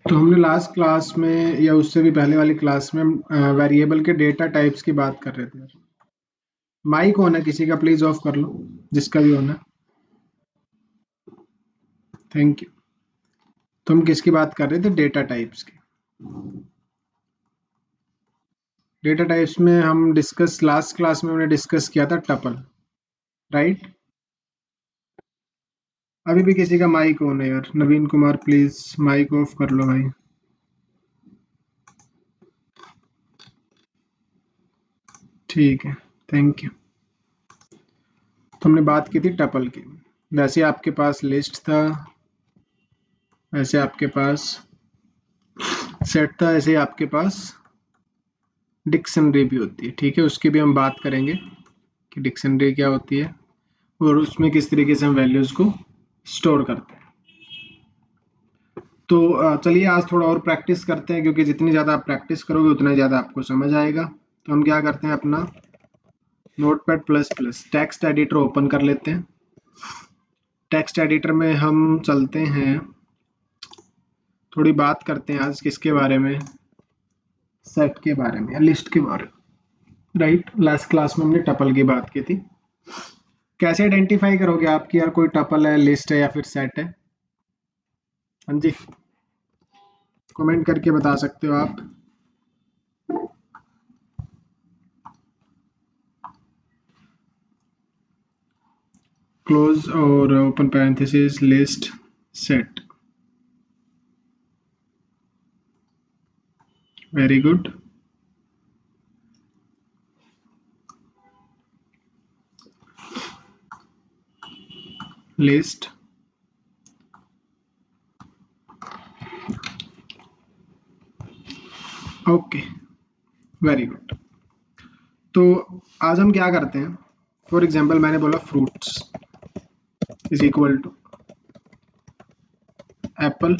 तो हमने last class में या उससे भी पहले वाली क्लास में वेरिएबल के डेटा टाइप्स की बात कर रहे थे। माइक ऑन है किसी का, प्लीज ऑफ कर लो जिसका भी होना। Thank you. तो हम किसकी बात कर रहे थे? डेटा टाइप्स की। डेटा टाइप्स में हम डिस्कस, लास्ट क्लास में हमने डिस्कस किया था टपल, राइट। अभी भी किसी का माइक ऑन है यार? नवीन कुमार प्लीज माइक ऑफ कर लो भाई। ठीक है, थैंक यू। तो हमने बात की थी टपल की। वैसे आपके पास लिस्ट था, वैसे आपके पास सेट था, ऐसे आपके पास डिक्शनरी भी होती है। ठीक है, उसकी भी हम बात करेंगे कि डिक्शनरी क्या होती है और उसमें किस तरीके से हम वैल्यूज को स्टोर करते हैं। तो चलिए आज थोड़ा और प्रैक्टिस करते हैं, क्योंकि जितनी ज़्यादा आप प्रैक्टिस करोगे उतना ज़्यादा आपको समझ आएगा। तो हम क्या करते हैं, अपना notepad plus plus text editor open कर लेते हैं। टेक्स्ट एडिटर में हम चलते हैं, थोड़ी बात करते हैं आज किसके बारे में, सेट के बारे में या लिस्ट के बारे में, राइट। लास्ट क्लास में हमने टपल की बात की थी। कैसे आइडेंटिफाई करोगे आप कि यार कोई टपल है, लिस्ट है या फिर सेट है? हाँ जी, कमेंट करके बता सकते हो आप। क्लोज और open parenthesis list set, very good. List, okay, very good. तो आज हम क्या करते हैं, फॉर एग्जाम्पल मैंने बोला fruits is equal to apple,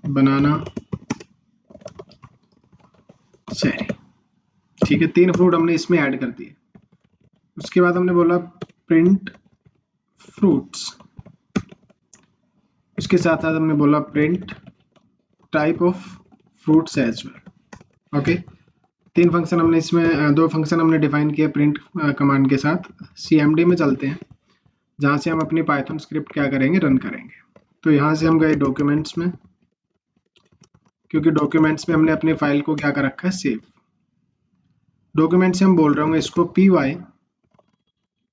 banana, cherry. ठीक है, तीन फ्रूट हमने इसमें ऐड कर दिए। उसके बाद हमने बोला प्रिंट फ्रूट्स, इसके साथ साथ हमने बोला print type of fruits as well. Okay, तीन फंक्शन हमने इसमें दो फंक्शन हमने डिफाइन किए प्रिंट कमांड के साथ। सीएमडी में चलते हैं, जहाँ से हम अपनी पाइथन स्क्रिप्ट क्या करेंगे, रन करेंगे। तो यहाँ से हम गए डॉक्यूमेंट्स में, क्योंकि डॉक्यूमेंट्स में हमने अपनी फाइल को क्या कर रखा है, सेव। डॉक्यूमेंट से हम बोल रहे होंगे इसको P Y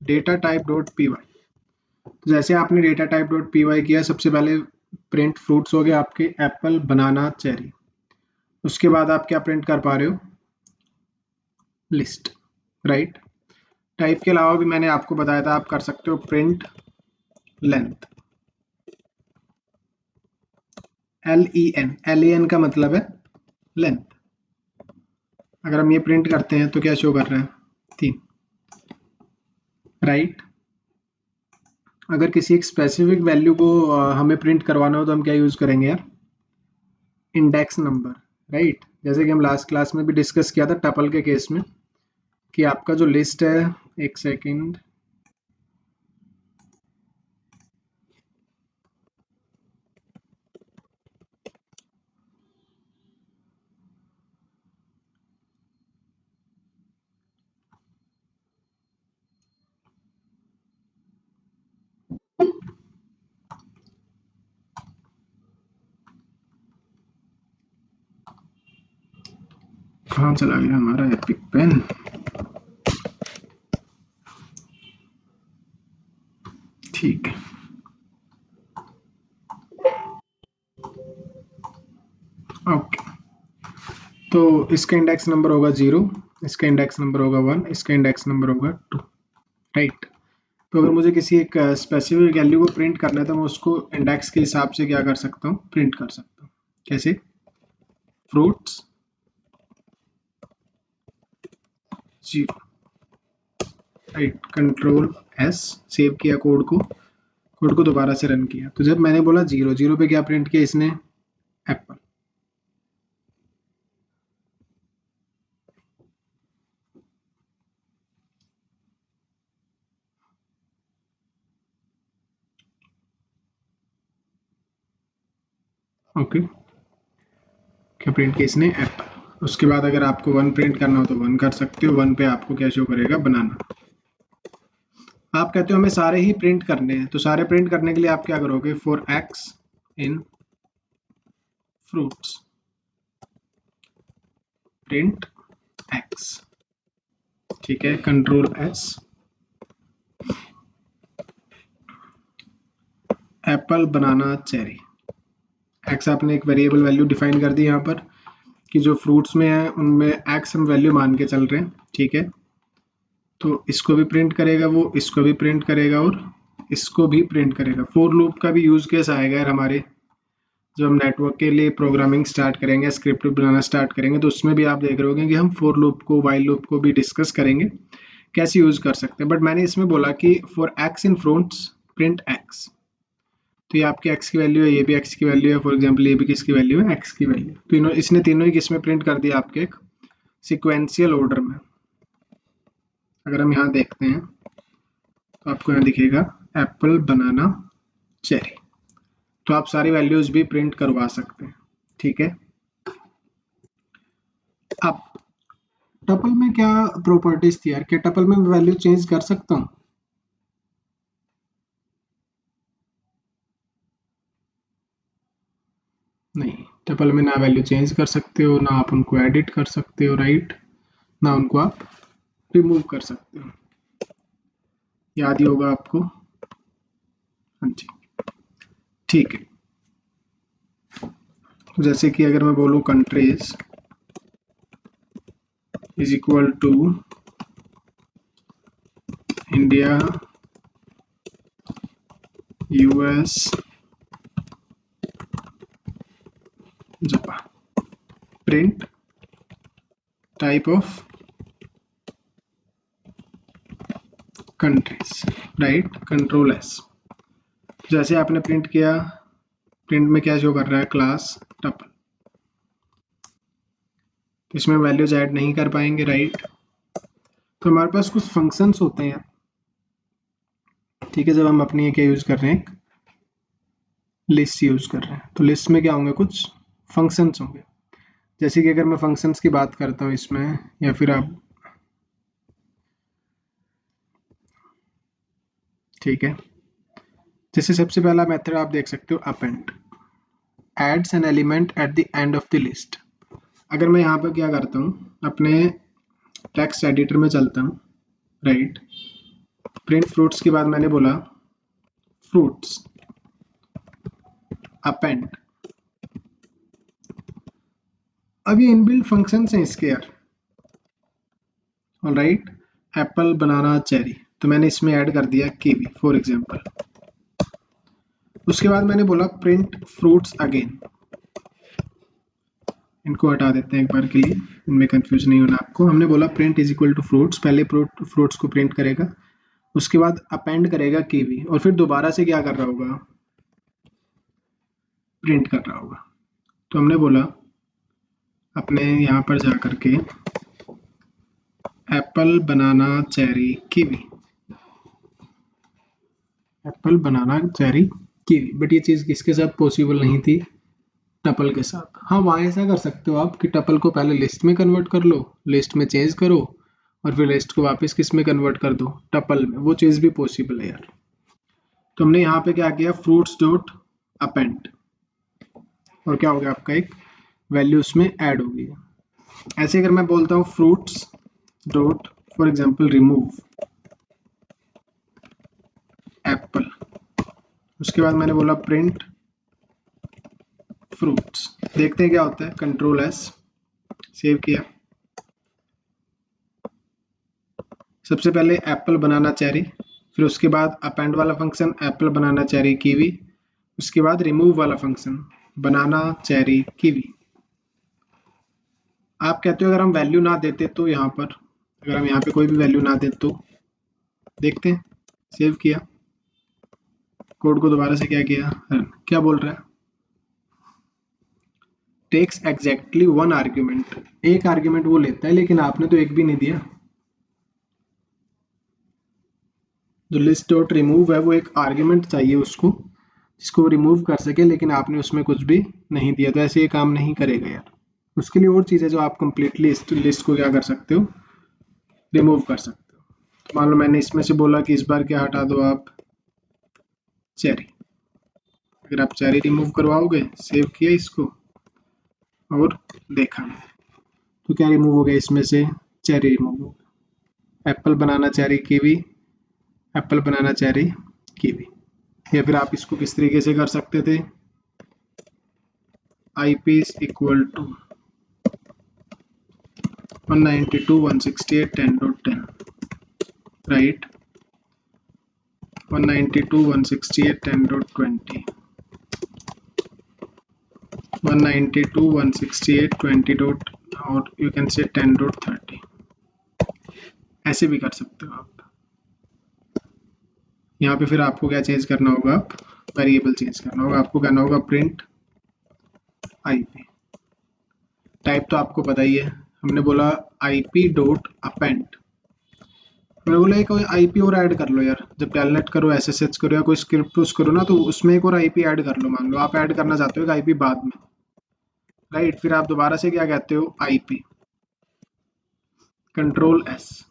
data type dot P Y. तो जैसे आपने data type dot P Y किया, सबसे पहले प्रिंट फ्रूट्स हो गए आपके, एप्पल, बनाना, चेरी। उसके बाद आप क्या प्रिंट कर पा रहे हो, लिस्ट, राइट। टाइप के अलावा भी मैंने आपको बताया था आप कर सकते हो प्रिंट लेंथ, LEN का मतलब है लेंथ। अगर हम ये प्रिंट करते हैं तो क्या शो कर रहा है, 3, राइट। अगर किसी एक स्पेसिफिक वैल्यू को हमें प्रिंट करवाना हो तो हम क्या यूज करेंगे यार, इंडेक्स नंबर, राइट। जैसे कि हम लास्ट क्लास में भी डिस्कस किया था टपल के केस में, कि आपका जो लिस्ट है, एक सेकेंड, कहाँ चला गया हमारा एपिक पेन। ठीक है, ओके। तो इसका इंडेक्स नंबर होगा 0, इसका इंडेक्स नंबर होगा 1, इसका इंडेक्स नंबर होगा 2, राइट। तो अगर मुझे किसी एक स्पेसिफिक वैल्यू को प्रिंट करना है तो मैं उसको इंडेक्स के हिसाब से क्या कर सकता हूँ, प्रिंट कर सकता हूँ। कैसे, fruits 0, right. Control S, save किया कोड को, कोड को दोबारा से रन किया। तो जब मैंने बोला 0, 0 पे क्या प्रिंट किया इसने, एप्पल। ओके, क्या प्रिंट किया इसने? एप्पल। उसके बाद अगर आपको 1 प्रिंट करना हो तो 1 कर सकते हो। 1 पे आपको क्या शो करेगा? बनाना। आप कहते हो हमें सारे ही प्रिंट करने हैं, तो सारे प्रिंट करने के लिए आप क्या करोगे? For x in fruits print x, ठीक है, control S, Apple banana cherry. X आपने एक वेरिएबल वैल्यू डिफाइन कर दी यहाँ पर कि जो फ्रूट्स में है उनमें एक्स हम वैल्यू मान के चल रहे हैं, ठीक है। तो इसको भी प्रिंट करेगा वो, इसको भी प्रिंट करेगा और इसको भी प्रिंट करेगा। फॉर लूप का भी यूज केस आएगा यार हमारे, जब हम नेटवर्क के लिए प्रोग्रामिंग स्टार्ट करेंगे, स्क्रिप्ट बनाना स्टार्ट करेंगे, तो उसमें भी आप देख रहे होंगे कि हम फॉर लूप को, वाइल लूप को भी डिस्कस करेंगे कैसे यूज कर सकते हैं। बट मैंने इसमें बोला कि for x in fruits print x, तो ये आपकी एक्स की वैल्यू है, ये भी एक्स की वैल्यू है, फॉर एग्जाम्पल ये भी किसकी वैल्यू है? एक्स की वैल्यू। तो इसने तीनों ही किसमें प्रिंट कर दिया? आपके एक सिक्वेंशियल ऑर्डर में। अगर हम यहाँ देखते हैं तो आपको यहाँ दिखेगा एप्पल बनाना चेरी, तो आप सारी वैल्यूज भी प्रिंट करवा सकते हैं, ठीक है। अब टपल में क्या प्रॉपर्टीज थी यार? क्या टपल में वैल्यू चेंज कर सकता हूँ? नहीं, टपल में ना वैल्यू चेंज कर सकते हो, ना आप उनको एडिट कर सकते हो, राइट, ना उनको आप रिमूव कर सकते हो। याद ही होगा आपको। हाँ जी, ठीक है। जैसे कि अगर मैं बोलूँ countries is equal to India, US, Japan, print type of countries, right, control S. जैसे आपने प्रिंट किया, प्रिंट में क्या शो कर रहा है? Class tuple. तो इसमें वैल्यूज ऐड नहीं कर पाएंगे, राइट। तो हमारे पास कुछ फंक्शंस होते हैं, ठीक है, जब हम अपनी क्या यूज कर रहे हैं? लिस्ट यूज कर रहे हैं, तो लिस्ट में क्या होंगे? कुछ फंक्शंस होंगे। जैसे कि अगर मैं फंक्शंस की बात करता हूँ इसमें, या फिर आप, ठीक है, जैसे सबसे पहला मेथड आप देख सकते हो append, adds an element at the end of the list. अगर मैं यहाँ पर क्या करता हूँ, अपने टेक्स्ट एडिटर में चलता हूँ, राइट, प्रिंट फ्रूट्स के बाद मैंने बोला फ्रूट्स अपेंड। अब ये इनबिल्ट फंक्शंस हैं इसके यार, ऑलराइट, एप्पल बनाना चेरी, तो मैंने इसमें ऐड कर दिया कीवी फॉर एग्जांपल। उसके बाद मैंने बोला प्रिंट फ्रूट्स अगेन, इनको हटा देते हैं एक बार के लिए, इनमें कंफ्यूज नहीं होना आपको। हमने बोला print is equal to fruits, पहले फ्रूट्स को प्रिंट करेगा, उसके बाद अपेंड करेगा कीवी, और फिर दोबारा से क्या कर रहा होगा? प्रिंट कर रहा होगा। तो हमने बोला अपने यहाँ पर जा करके Apple banana cherry kiwi, Apple banana cherry kiwi. But ये चीज़ किसके साथ पॉसिबल नहीं थी? टपल के साथ। हाँ, वहाँ ऐसा कर सकते हो आप कि टपल को पहले लिस्ट में कन्वर्ट कर लो, लिस्ट में चेंज करो, और फिर लिस्ट को वापस किस में कन्वर्ट कर दो? टपल में। वो चीज़ भी पॉसिबल है यार। तो हमने यहाँ पे क्या किया? फ्रूट्स डॉट अपेंड, और क्या हो गया? आपका एक वैल्यू उसमें ऐड होगी। ऐसे अगर मैं बोलता हूँ fruits dot for example remove Apple, उसके बाद मैंने बोला प्रिंट फ्रूट्स, देखते हैं क्या होता है। कंट्रोल एस, सेव किया। सबसे पहले एप्पल बनाना चेरी, फिर उसके बाद अपेंड वाला function Apple banana cherry kiwi, उसके बाद रिमूव वाला फंक्शन बनाना चेरी कीवी। आप कहते हो अगर हम वैल्यू ना देते तो, यहाँ पर अगर हम यहाँ पे कोई भी वैल्यू ना दे तो, देखते हैं। सेव किया, कोड को दोबारा से क्या किया, क्या बोल रहा है? टेक्स एग्जैक्टली 1 आर्ग्यूमेंट, एक आर्ग्यूमेंट वो लेता है, लेकिन आपने तो एक भी नहीं दिया। जो लिस्ट डॉट रिमूव है वो एक आर्ग्यूमेंट चाहिए उसको, जिसको रिमूव कर सके, लेकिन आपने उसमें कुछ भी नहीं दिया, तो ऐसे ये काम नहीं करेगा यार। उसके लिए और चीज़ है जो आप कंप्लीटली इस लिस्ट को क्या कर सकते हो, रिमूव कर सकते हो। तो मान लो मैंने इसमें से बोला कि इस बार क्या हटा दो आप, चेरी। अगर आप चेरी रिमूव करवाओगे, सेव किया इसको और देखा, तो क्या रिमूव हो गया इसमें से, चेरी रिमूव हो गया। Apple, banana, cherry, kiwi, Apple, banana, cherry, kiwi. या फिर आप इसको किस तरीके से कर सकते थे, IP is equal to 192.168.10.10, right? 192.168.10.20, 192.168.20 dot, और you can say 10.30। ऐसे भी कर सकते हो आप। यहाँ पे फिर आपको क्या चेंज करना होगा, आप वेरिएबल चेंज करना होगा। आपको कहना होगा प्रिंट IP। टाइप तो आपको पता ही है, हमने बोला IP डॉट अपेंड। मैंने बोला एक IP और ऐड कर लो यार, जब टेलनेट करो, SSH करो या कोई स्क्रिप्ट यूज करो ना, तो उसमें एक और IP ऐड कर लो। मान लो आप ऐड करना चाहते हो एक IP बाद में, राइट? फिर आप दोबारा से क्या कहते हो, IP, कंट्रोल S,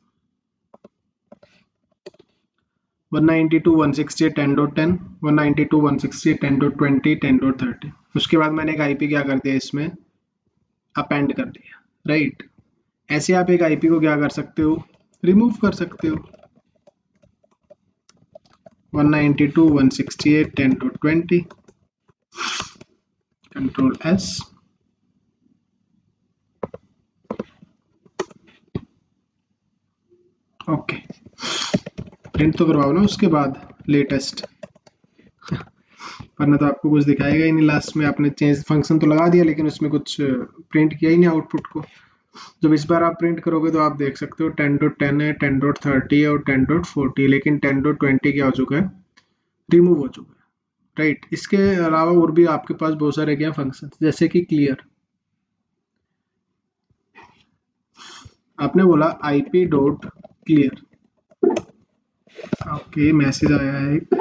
192.168.10.10, 192.168.10.20, 10.30। उसके बाद मैंने एक IP क्या कर दिया इसमें, अपेंड कर दिया, राइट? ऐसे आप एक IP को क्या कर सकते हो, रिमूव कर सकते हो। 192.168.10.20, कंट्रोल S, ओके। प्रिंट तो करवाओ ना उसके बाद लेटेस्ट, वरना तो आपको कुछ दिखाएगा ही नहीं। लास्ट में आपने चेंज फंक्शन तो लगा दिया, लेकिन उसमें कुछ प्रिंट किया ही नहीं आउटपुट को। जब इस बार आप प्रिंट करोगे तो आप देख सकते हो 10.10 है, 10.30 है और 10.40, लेकिन 10.20 क्या हो चुका है, रिमूव हो चुका है, राइट? इसके अलावा और भी आपके पास बहुत सारे क्या फंक्शन, जैसे कि क्लियर। आपने बोला IP dot clear, okay, message आया है एक,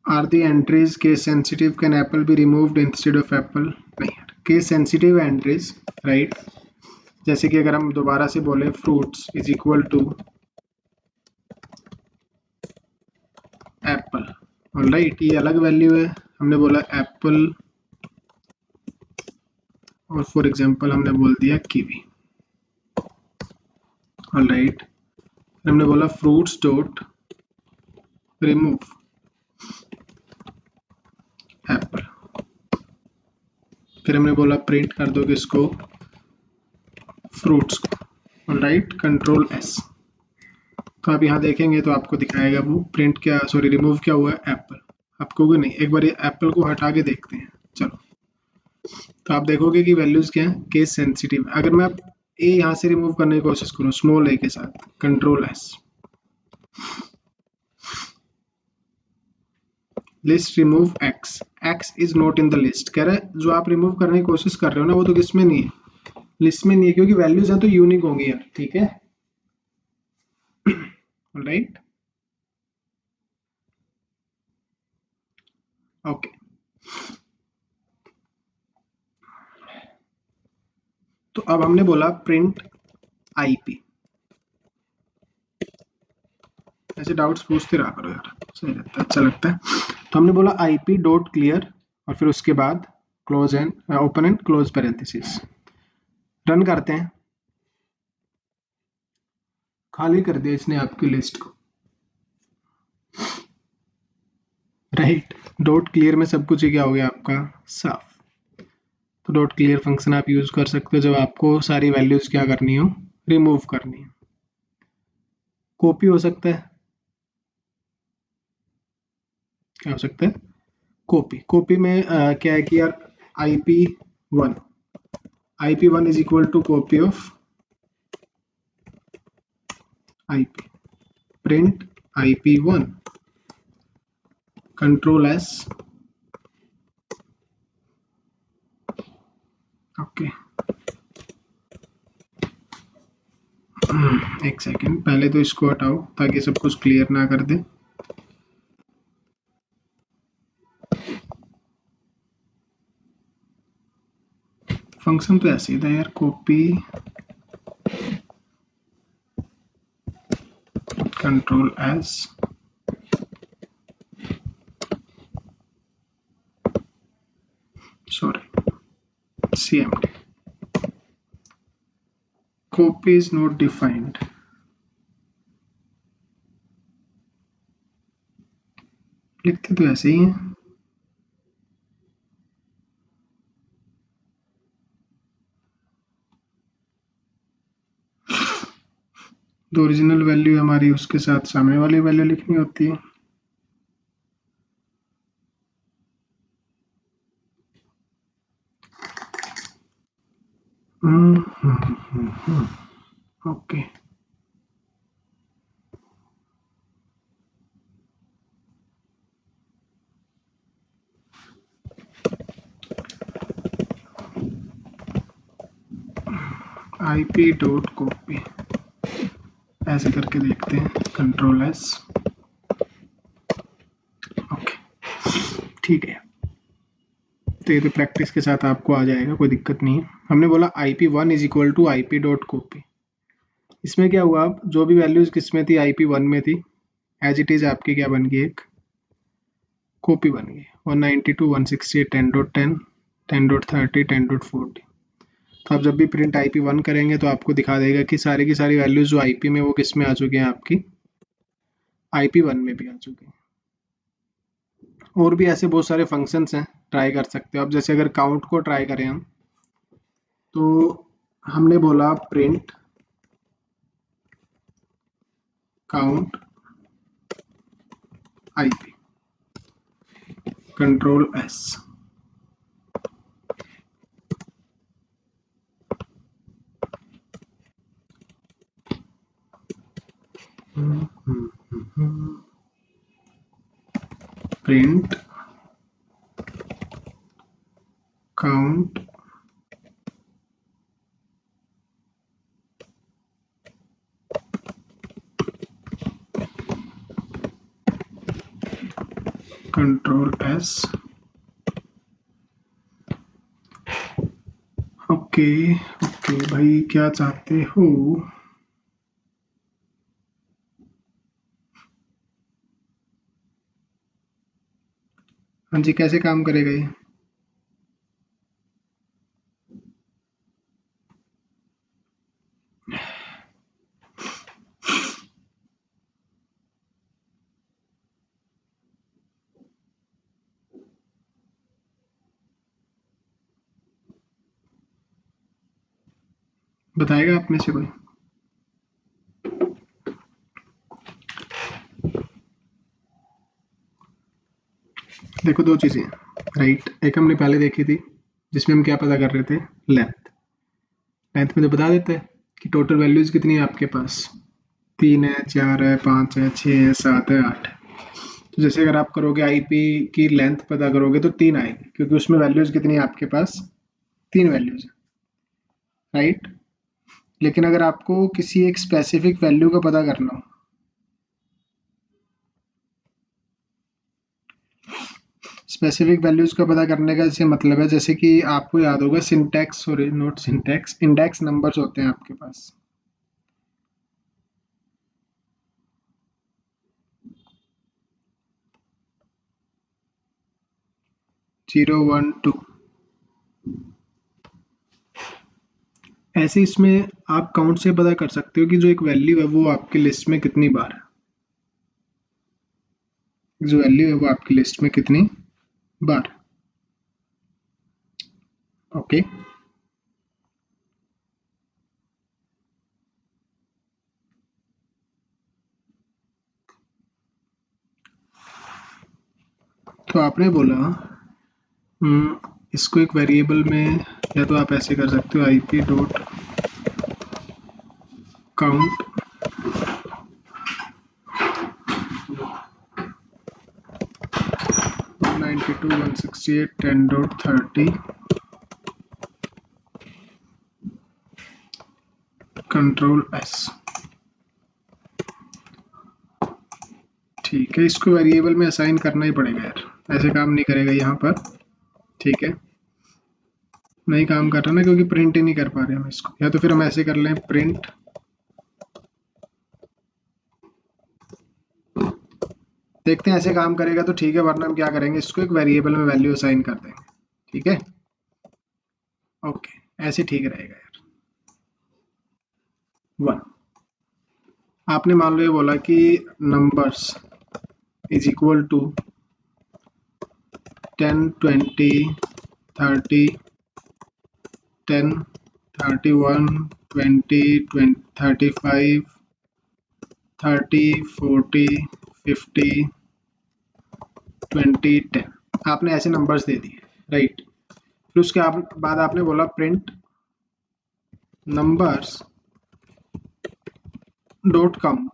are the entries case sensitive, can apple be removed instead of apple? नहीं, केस सेंसिटिव एंट्रीज, राइट? जैसे कि अगर हम दोबारा से बोले fruits is equal to apple, alright, ये अलग वैल्यू है। हमने बोला एप्पल और फॉर एग्जांपल हमने बोल दिया कीवी, ऑलराइट। हमने बोला फ्रूट्स डॉट रिमूव एप्पल, फिर हमने बोला प्रिंट कर दो किसको, फ्रूट्स को, ऑलराइट, कंट्रोल S। तो आप यहाँ देखेंगे तो आपको दिखाएगा वो प्रिंट क्या, सॉरी, रिमूव क्या हुआ है, एप्पल। आपको नहीं, एक बार ये एप्पल को हटा के देखते हैं, चलो। तो आप देखोगे कि वैल्यूज क्या है, केस सेंसिटिव। अगर मैं ए यहाँ से रिमूव करने की कोशिश करूँ स्मॉल ए के साथ, control S, list remove X, X is not in the list. कह रहा है जो आप रिमूव करने की कोशिश कर रहे हो ना, वो तो किसमें नहीं है, लिस्ट में नहीं है, क्योंकि वैल्यूज है तो यूनिक होंगी यार, ठीक है, राइट? ओके, तो अब हमने बोला प्रिंट IP। ऐसे डाउट्स पूछते रहा करो यार, सही रहता है, अच्छा लगता है। तो हमने बोला IP डॉट क्लियर और फिर उसके बाद close and open and close parenthesis. Run करते हैं, खाली कर दिया इसने आपकी लिस्ट को, राइट? डॉट क्लियर में सब कुछ ही क्या हो गया आपका, साफ। तो डॉट क्लियर फंक्शन आप यूज कर सकते हो जब आपको सारी वैल्यूज क्या करनी हो, रिमूव करनी है। कॉपी हो सकता है, क्या हो सकता है, कॉपी। कॉपी में क्या है कि यार IP1, IP1 is equal to copy of IP, print IP1, control S, okay. एक सेकेंड, पहले तो इसको हटाओ ताकि सब कुछ क्लियर ना कर दे। फंक्शन तो ऐसे ही था यार, copy control S, sorry, cmd, copy is not defined। लिखते तो ऐसे ही हैं। तो ओरिजिनल वैल्यू हमारी उसके साथ सामने वाली वैल्यू लिखनी होती है। ओके, IP डॉट कॉपी ऐसे करके देखते हैं, कंट्रोल एस। ओके, ठीक है, तो ये तो प्रैक्टिस के साथ आपको आ जाएगा, कोई दिक्कत नहीं है। हमने बोला IP1 is equal to IP dot copy. इसमें क्या हुआ, अब जो भी वैल्यूज किसमें थी, IP1 में थी, एज इट इज आपकी क्या बन गई, एक कॉपी बन गई, 192 168 10.10 10.30 10.40। तो आप जब भी प्रिंट IP1 करेंगे तो आपको दिखा देगा कि सारी की सारी वैल्यूज जो IP में वो किस में आ चुकी हैं, आपकी IP1 में भी आ चुकी हैं। और भी ऐसे बहुत सारे फंक्शंस हैं, ट्राई कर सकते हो आप। जैसे अगर काउंट को ट्राई करें हम, तो हमने बोला print count IP, control S. Print count control S. Okay okay भाई, क्या चाहते हो? हाँ जी, कैसे काम करेगा ये? बताएगा आप में से कोई? देखो, दो चीजें राइट, एक हमने पहले देखी थी जिसमें हम क्या पता कर रहे थे, लेंथ। लेंथ में तो बता देते हैं कि टोटल वैल्यूज कितनी है आपके पास, 3 है, 4 है, 5 है, 6 है, 7 है, 8 है। तो जैसे अगर आप करोगे IP की लेंथ पता करोगे तो 3 आएगी, क्योंकि उसमें वैल्यूज कितनी है आपके पास, 3 वैल्यूज है, राइट। लेकिन अगर आपको किसी एक स्पेसिफिक वैल्यू का पता करना हो, स्पेसिफिक वैल्यूज का पता करने का इससे मतलब है, जैसे कि आपको याद होगा syntax, sorry not syntax, index numbers होते हैं आपके पास। 0 1 2, ऐसे इसमें आप काउंट से पता कर सकते हो कि जो एक वैल्यू है वो आपकी लिस्ट में कितनी बार है, जो वैल्यू है वो आपकी लिस्ट में कितनी बार। ओके, तो आपने बोला इसको एक वेरिएबल में, या तो आप ऐसे कर सकते हो IP dot count 192 168 10.30 control S. ठीक है, इसको वेरिएबल में असाइन करना ही पड़ेगा यार, ऐसे काम नहीं करेगा यहाँ पर। ठीक है, नहीं काम कर रहा ना, क्योंकि प्रिंट ही नहीं कर पा रहे हम इसको। या तो फिर हम ऐसे कर लें, प्रिंट देखते हैं ऐसे काम करेगा तो ठीक है, वरना हम क्या करेंगे, इसको एक वेरिएबल में वैल्यू असाइन कर देंगे। ठीक है, ओके, ऐसे ठीक रहेगा यार। 1 आपने मान लो ये बोला कि नंबर्स इज इक्वल टू 10 20 30 10 31 20 35 30 40 50 20 10 आपने ऐसे नंबर्स दे दिए, राइट। फिर उसके बाद आपने बोला प्रिंट नंबर्स डॉट काउंट।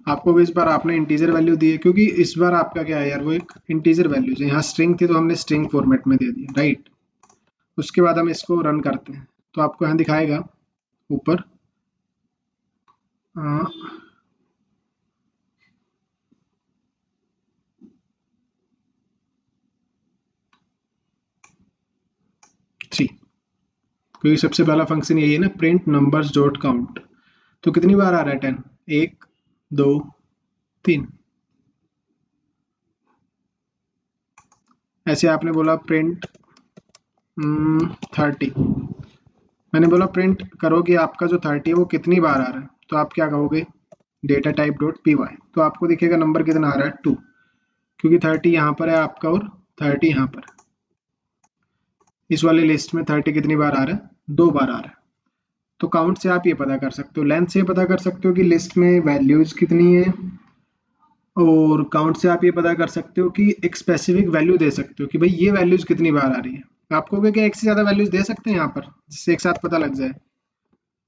आपको भी इस बार आपने इंटीजर वैल्यू दी है, क्योंकि इस बार आपका क्या है यार, वो एक इंटीजर वैल्यू है। यहाँ स्ट्रिंग थी तो हमने स्ट्रिंग फॉर्मेट में दे दिया, राइट। उसके बाद हम इसको रन करते हैं तो आपको यहाँ दिखाएगा ऊपर 3, क्योंकि सबसे पहला फंक्शन यही है ना, प्रिंट नंबर्स डॉट काउंट। तो कितनी बार आ रहा है 10, 1 2 3। ऐसे आपने बोला प्रिंट 30, मैंने बोला प्रिंट करो कि आपका जो 30 है वो कितनी बार आ रहा है, तो आप क्या कहोगे, data type dot P Y. तो आपको दिखेगा नंबर कितना आ रहा है, 2, क्योंकि 30 यहाँ पर है आपका और 30 यहाँ पर। इस वाले लिस्ट में 30 कितनी बार आ रहा है, 2 बार आ रहा है। तो काउंट से आप ये पता कर सकते हो, लेंथ से पता कर सकते हो कि लिस्ट में वैल्यूज कितनी है, और काउंट से आप ये पता कर सकते हो कि एक स्पेसिफिक वैल्यू दे सकते हो कि भाई ये वैल्यूज कितनी बार आ रही है। आपको क्या एक से ज़्यादा वैल्यूज दे सकते हैं यहाँ पर, जिससे एक साथ पता लग जाए।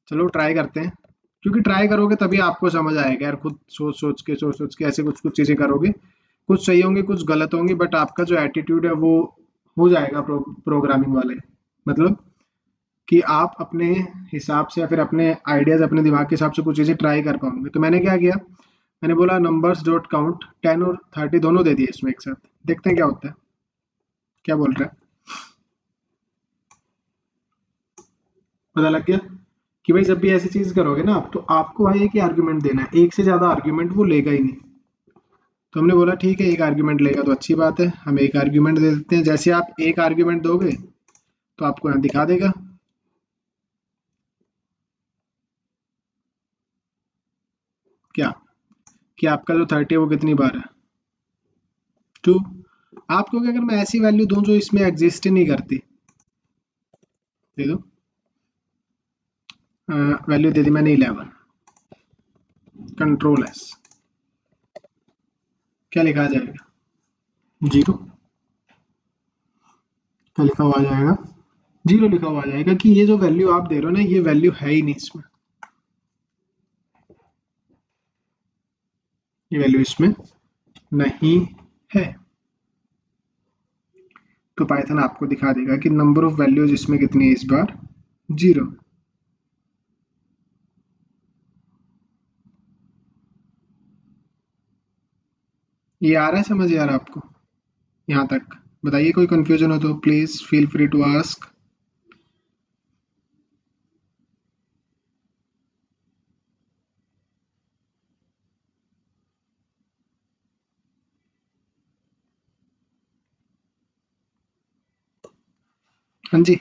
चलो ट्राई करते हैं, क्योंकि ट्राई करोगे तभी आपको समझ आएगा यार, खुद सोच सोच के ऐसे कुछ कुछ चीज़ें करोगे, कुछ सही होंगी कुछ गलत होंगी, बट आपका जो एटीट्यूड है वो हो जाएगा प्रोग्रामिंग वाले, मतलब कि आप अपने हिसाब से या फिर अपने आइडियाज अपने दिमाग के हिसाब से कुछ चीज़ें ट्राई कर पाओगे। तो मैंने क्या किया, मैंने बोला नंबर्स डॉट काउंट 10 और 30 दोनों दे दिए इसमें एक साथ, देखते हैं क्या होता है, क्या बोल रहा है। पता लग गया कि भाई जब भी ऐसी चीज करोगे ना आप, तो आपको भाई एक ही आर्ग्यूमेंट देना है, एक से ज्यादा आर्ग्यूमेंट वो लेगा ही नहीं। तो हमने बोला ठीक है, एक आर्ग्यूमेंट लेगा तो अच्छी बात है, हम एक आर्ग्यूमेंट दे देते हैं। जैसे आप एक आर्ग्यूमेंट दोगे तो आपको यहाँ दिखा देगा क्या, कि आपका जो 30 है वो कितनी बार है, 2। आपको अगर मैं ऐसी वैल्यू दूं जो इसमें एग्जिस्ट ही नहीं करती, दे दो, वैल्यू दे दी मैंने 11, कंट्रोल एस, क्या लिखा आ जाएगा, 0। क्या लिखा हुआ आ जाएगा, 0 लिखा हुआ आ जाएगा, कि ये जो वैल्यू आप दे रहे हो ना, ये वैल्यू है ही नहीं इसमें, ये वैल्यू इसमें नहीं है। तो पाइथन आपको दिखा देगा कि नंबर ऑफ वैल्यूज इसमें कितनी है इस बार, 0। ये आ रहा है समझ यार आपको यहाँ तक? बताइए, कोई कंफ्यूजन हो तो please feel free to ask. हाँ जी,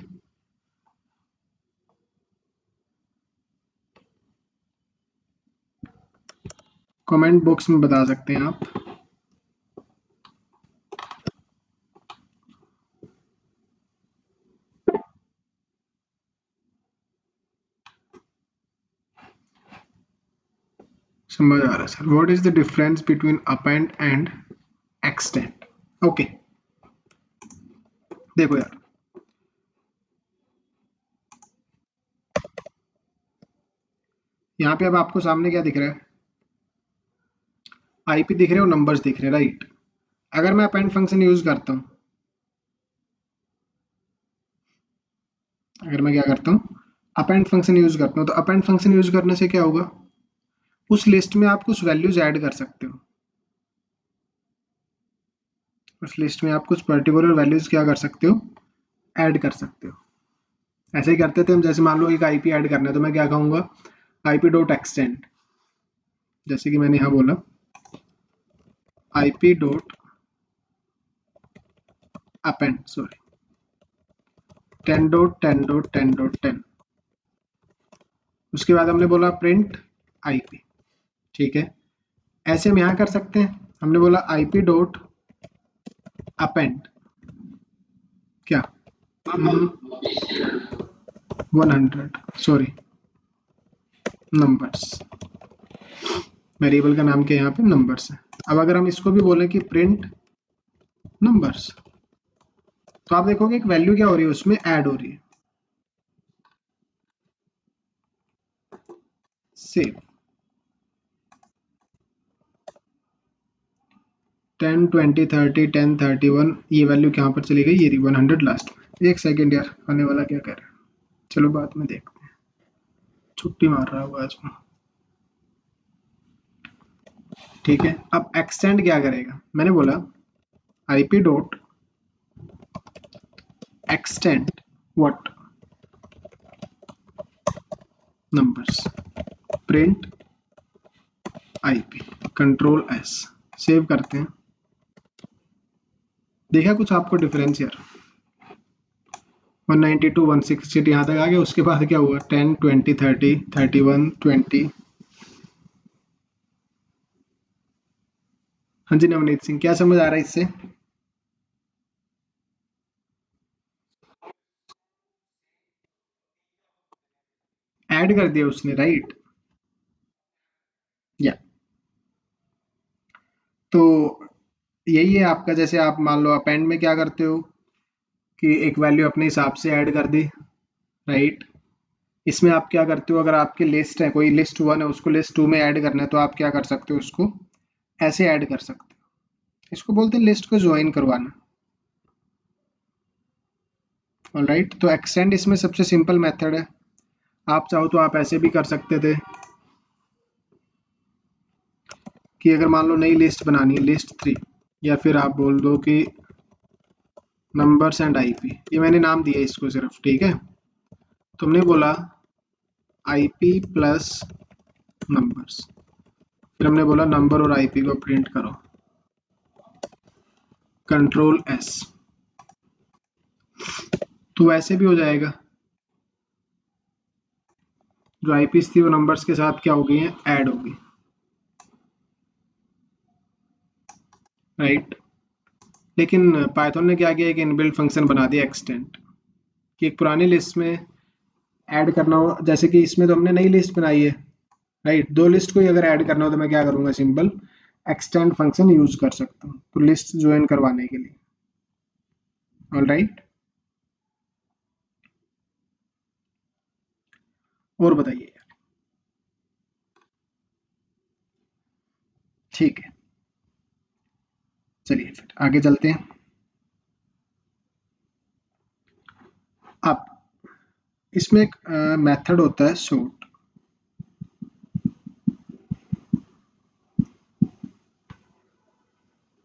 कमेंट बॉक्स में बता सकते हैं आप। समझ आ रहा है sir. What is the difference between append and extend? Okay, देखो यार, यहाँ पे अब आपको सामने क्या दिख रहा है, आईपी दिख रहे हो, नंबर्स दिख रहे हैं, राइट। अगर मैं अपेंड फंक्शन यूज करता हूँ अगर मैं क्या करता हूँ, अपेंड फंक्शन यूज करता हूँ, तो अपेंड फंक्शन यूज करने से क्या होगा, उस लिस्ट में आप कुछ वैल्यूज ऐड कर सकते हो, उस लिस्ट में आप कुछ पर्टिकुलर वैल्यूज क्या कर सकते हो, ऐड कर सकते हो। ऐसे ही करते थे हम, जैसे मान लो एक आईपी ऐड करना है तो मैं क्या कहूँगा, आईपी डॉट एक्सटेंड, जैसे कि मैंने यहाँ बोला आईपी डॉट अपेंड, सॉरी 10.10.10.10, उसके बाद हमने बोला प्रिंट आईपी। ठीक है, ऐसे हम यहाँ कर सकते हैं, हमने बोला आईपी डॉट अपेंड क्या 100, सॉरी नंबर्स, वेरिएबल का नाम क्या यहाँ पे नंबर्स है। अब अगर हम इसको भी बोलें कि प्रिंट नंबर्स, तो आप देखोगे एक वैल्यू क्या हो रही है उसमें ऐड हो रही है। सेव 10 20 30 10 31, ये वैल्यू कहाँ पर चली गई, ये रही 100 लास्ट में। एक सेकेंड यार, आने वाला क्या कर रहा है, चलो बाद में देखते हैं, छुट्टी मार रहा होगा आज। ठीक है, अब एक्सटेंड क्या करेगा, मैंने बोला IP dot extend what numbers, print IP, control S, save करते हैं। देखा कुछ आपको डिफरेंस यार, 192 160 यहाँ तक आ गया, उसके बाद क्या हुआ 10 20 30 31 20। हाँ जी नवनीत सिंह, क्या समझ आ रहा है इससे, ऐड कर दिया उसने, राइट। या तो यही है आपका, जैसे आप मान लो अपेंड में क्या करते हो कि एक वैल्यू अपने हिसाब से ऐड कर दी, राइट। इसमें आप क्या करते हो, अगर आपकी लिस्ट है, कोई लिस्ट वन है, उसको लिस्ट टू में ऐड करना है, तो आप क्या कर सकते हो, उसको ऐसे ऐड कर सकते हो, इसको बोलते हैं लिस्ट को ज्वाइन करवाना। ऑलराइट, तो एक्सटेंड इसमें सबसे सिंपल मेथड है, आप चाहो तो आप ऐसे भी कर सकते थे कि अगर मान लो नई लिस्ट बनानी है, लिस्ट थ्री, या फिर आप बोल दो कि नंबर्स एंड आईपी, ये मैंने नाम दिया इसको सिर्फ, ठीक है। तुमने बोला आईपी प्लस नंबर्स, फिर हमने बोला नंबर और आईपी को प्रिंट करो, कंट्रोल एस, तो वैसे भी हो जाएगा, जो आईपीस थी वो नंबर्स के साथ क्या हो गई हैं, ऐड हो गई, राइट। लेकिन पाइथन ने क्या किया कि इनबिल्ट फंक्शन बना दिया एक्सटेंड, कि एक पुरानी लिस्ट में ऐड करना हो, जैसे कि इसमें तो हमने नई लिस्ट बनाई है, राइट। दो लिस्ट को ही अगर ऐड करना हो तो मैं क्या करूंगा, सिंपल एक्सटेंड फंक्शन यूज कर सकता हूँ, तो लिस्ट ज्वाइन करवाने के लिए। ऑल राइट, और बताइए। ठीक है, चलिए फिर आगे चलते हैं। अब इसमें एक मेथड होता है सॉर्ट,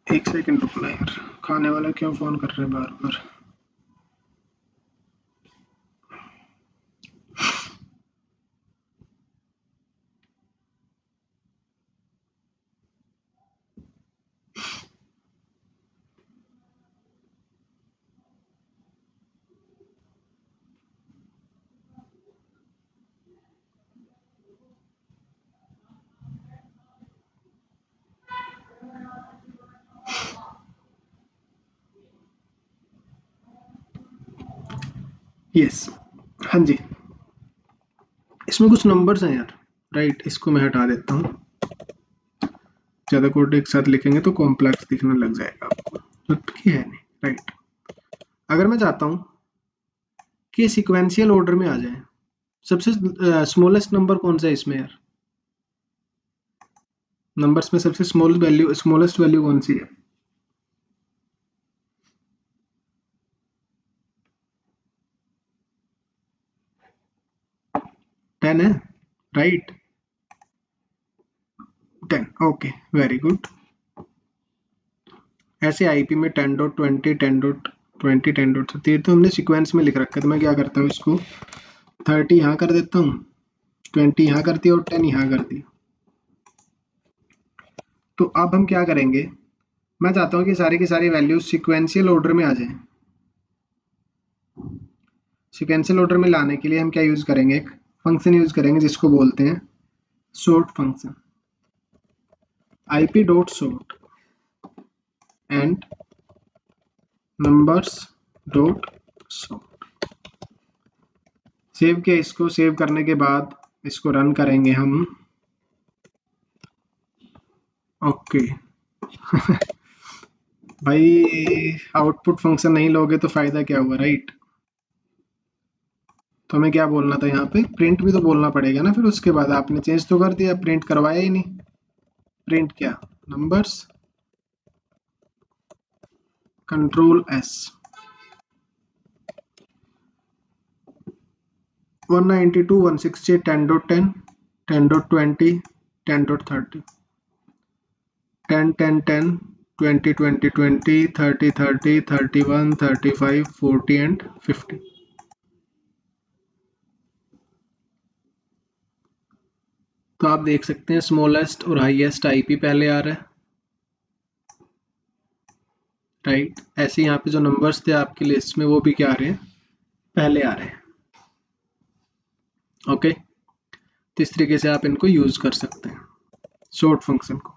एक सेकंड रुकना यार, खाने वाला क्यों फोन कर रहे हैं बार बार। यस, हाँ जी, इसमें कुछ नंबर्स हैं यार, राइट। इसको मैं हटा देता हूँ, ज़्यादा कोड एक साथ लिखेंगे तो कॉम्प्लेक्स दिखने लग जाएगा आपको, जबकि है नहीं, राइट। अगर मैं चाहता हूँ कि सिक्वेंशियल ऑर्डर में आ जाए, सबसे स्मॉलेस्ट नंबर कौन सा है इसमें यार, नंबर्स में सबसे स्मॉलेस्ट वैल्यू कौन सी है, 10 है, राइट? 10, okay, very good. ऐसे आईपी में 10.20 10.20 10.30 तो हमने सीक्वेंस में लिख रखा है, तो मैं क्या करता हूँ, इसको 30 यहाँ कर देता हूँ, 20 यहाँ कर दिया और 10 यहाँ कर दिया। तो अब हम क्या करेंगे, मैं चाहता हूँ कि सारी की सारी वैल्यूज सिक्वेंशियल ऑर्डर में आ जाए। सिक्वेंशियल ऑर्डर में लाने के लिए हम क्या यूज करेंगे, एक फंक्शन यूज करेंगे जिसको बोलते हैं sort function. ip dot sort and numbers dot sort. Save किया, इसको सेव करने के बाद इसको रन करेंगे हम। ओके भाई आउटपुट फंक्शन नहीं लोगे तो फायदा क्या हुआ, राइट? तो हमें क्या बोलना था यहाँ पे, प्रिंट भी तो बोलना पड़ेगा ना। फिर उसके बाद आपने चेंज तो कर दिया, प्रिंट करवाया ही नहीं। प्रिंट क्या, नंबर्स कंट्रोल एस 192 160 10.10 10.20 10.30 10 10 10 20 20 20 30 30 31 35 40 एंड 50। तो आप देख सकते हैं स्मॉलेस्ट और हाईएस्ट आईपी पहले आ रहा है, राइट? ऐसे यहाँ पे जो नंबर्स थे आपकी लिस्ट में वो भी क्या आ रहे हैं, पहले आ रहे हैं। ओके, तो इस तरीके से आप इनको यूज कर सकते हैं सॉर्ट फंक्शन को।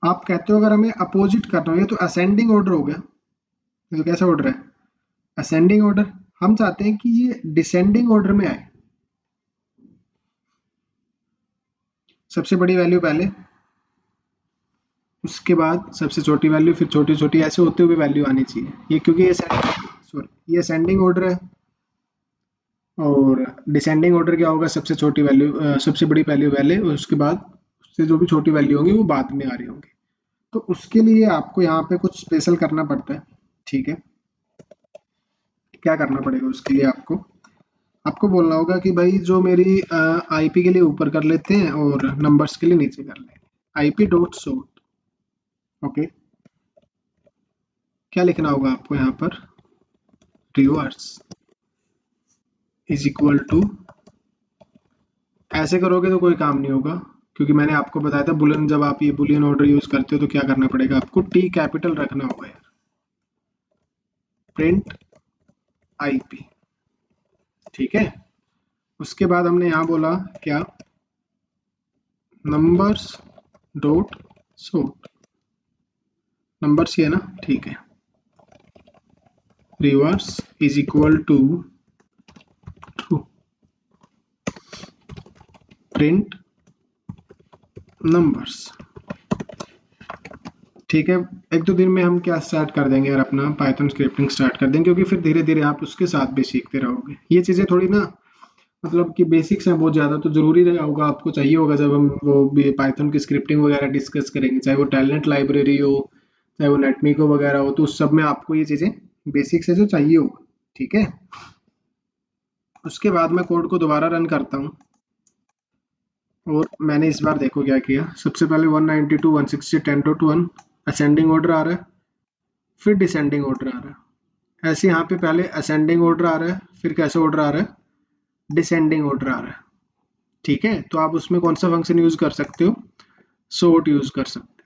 आप कहते हो अगर हमें अपोजिट करना हो, ये तो असेंडिंग ऑर्डर हो गया, ये तो कैसा ऑर्डर है, असेंडिंग ऑर्डर। हम चाहते हैं कि ये डिसेंडिंग ऑर्डर में आए, सबसे बड़ी वैल्यू पहले, उसके बाद सबसे छोटी वैल्यू, फिर छोटी छोटी, ऐसे होते हुए वैल्यू आनी चाहिए ये, क्योंकि ये असेंडिंग ऑर्डर है। और डिसेंडिंग ऑर्डर क्या होगा, सबसे छोटी वैल्यू सबसे बड़ी वैल्यू पहले, और उसके बाद उससे जो भी छोटी वैल्यू होंगी वो बाद में आ रही होंगी। तो उसके लिए आपको यहाँ पे कुछ स्पेशल करना पड़ता है, ठीक है? क्या करना पड़ेगा उसके लिए, आपको आपको बोलना होगा कि भाई जो मेरी आईपी के लिए ऊपर कर लेते हैं और नंबर्स के लिए नीचे कर लें। आईपी डॉट सॉर्ट, ओके, क्या लिखना होगा आपको यहाँ पर, रिवर्स इज इक्वल टू, ऐसे करोगे तो कोई काम नहीं होगा, क्योंकि मैंने आपको बताया था बुलियन, जब आप ये बुलियन ऑर्डर यूज करते हो तो क्या करना पड़ेगा आपको, टी कैपिटल रखना होगा यार, प्रिंट आईपी, ठीक है? उसके बाद हमने यहाँ बोला क्या, नंबर्स डॉट सॉर्ट, नंबर्स ये ना, ठीक है, reverse is equal to true, print numbers, ठीक है? एक दो दिन में हम क्या स्टार्ट कर देंगे यार, अपना पाइथन स्क्रिप्टिंग स्टार्ट कर देंगे, क्योंकि फिर धीरे धीरे आप उसके साथ भी सीखते रहोगे। ये चीज़ें थोड़ी ना, मतलब कि बेसिक्स हैं बहुत ज़्यादा, तो ज़रूरी रहा होगा, आपको चाहिए होगा जब हम वो भी पाइथन की स्क्रिप्टिंग वगैरह डिस्कस करेंगे, चाहे वो टैलेंट लाइब्रेरी हो, चाहे वो नेटमीको वगैरह हो, तो उस सब में आपको ये चीज़ें बेसिक्स है जो चाहिए होगा, ठीक है? उसके बाद मैं कोड को दोबारा रन करता हूँ, और मैंने इस बार देखो क्या किया, सबसे पहले 192 160 10.1 असेंडिंग ऑर्डर आ रहा है, फिर डिसेंडिंग ऑर्डर आ रहा है। ऐसे यहाँ पे पहले असेंडिंग ऑर्डर आ रहा है, फिर कैसे ऑर्डर आ रहा है, डिसेंडिंग ऑर्डर आ रहा है, ठीक है? तो आप उसमें कौन सा फंक्शन यूज कर सकते हो, सॉर्ट यूज कर सकते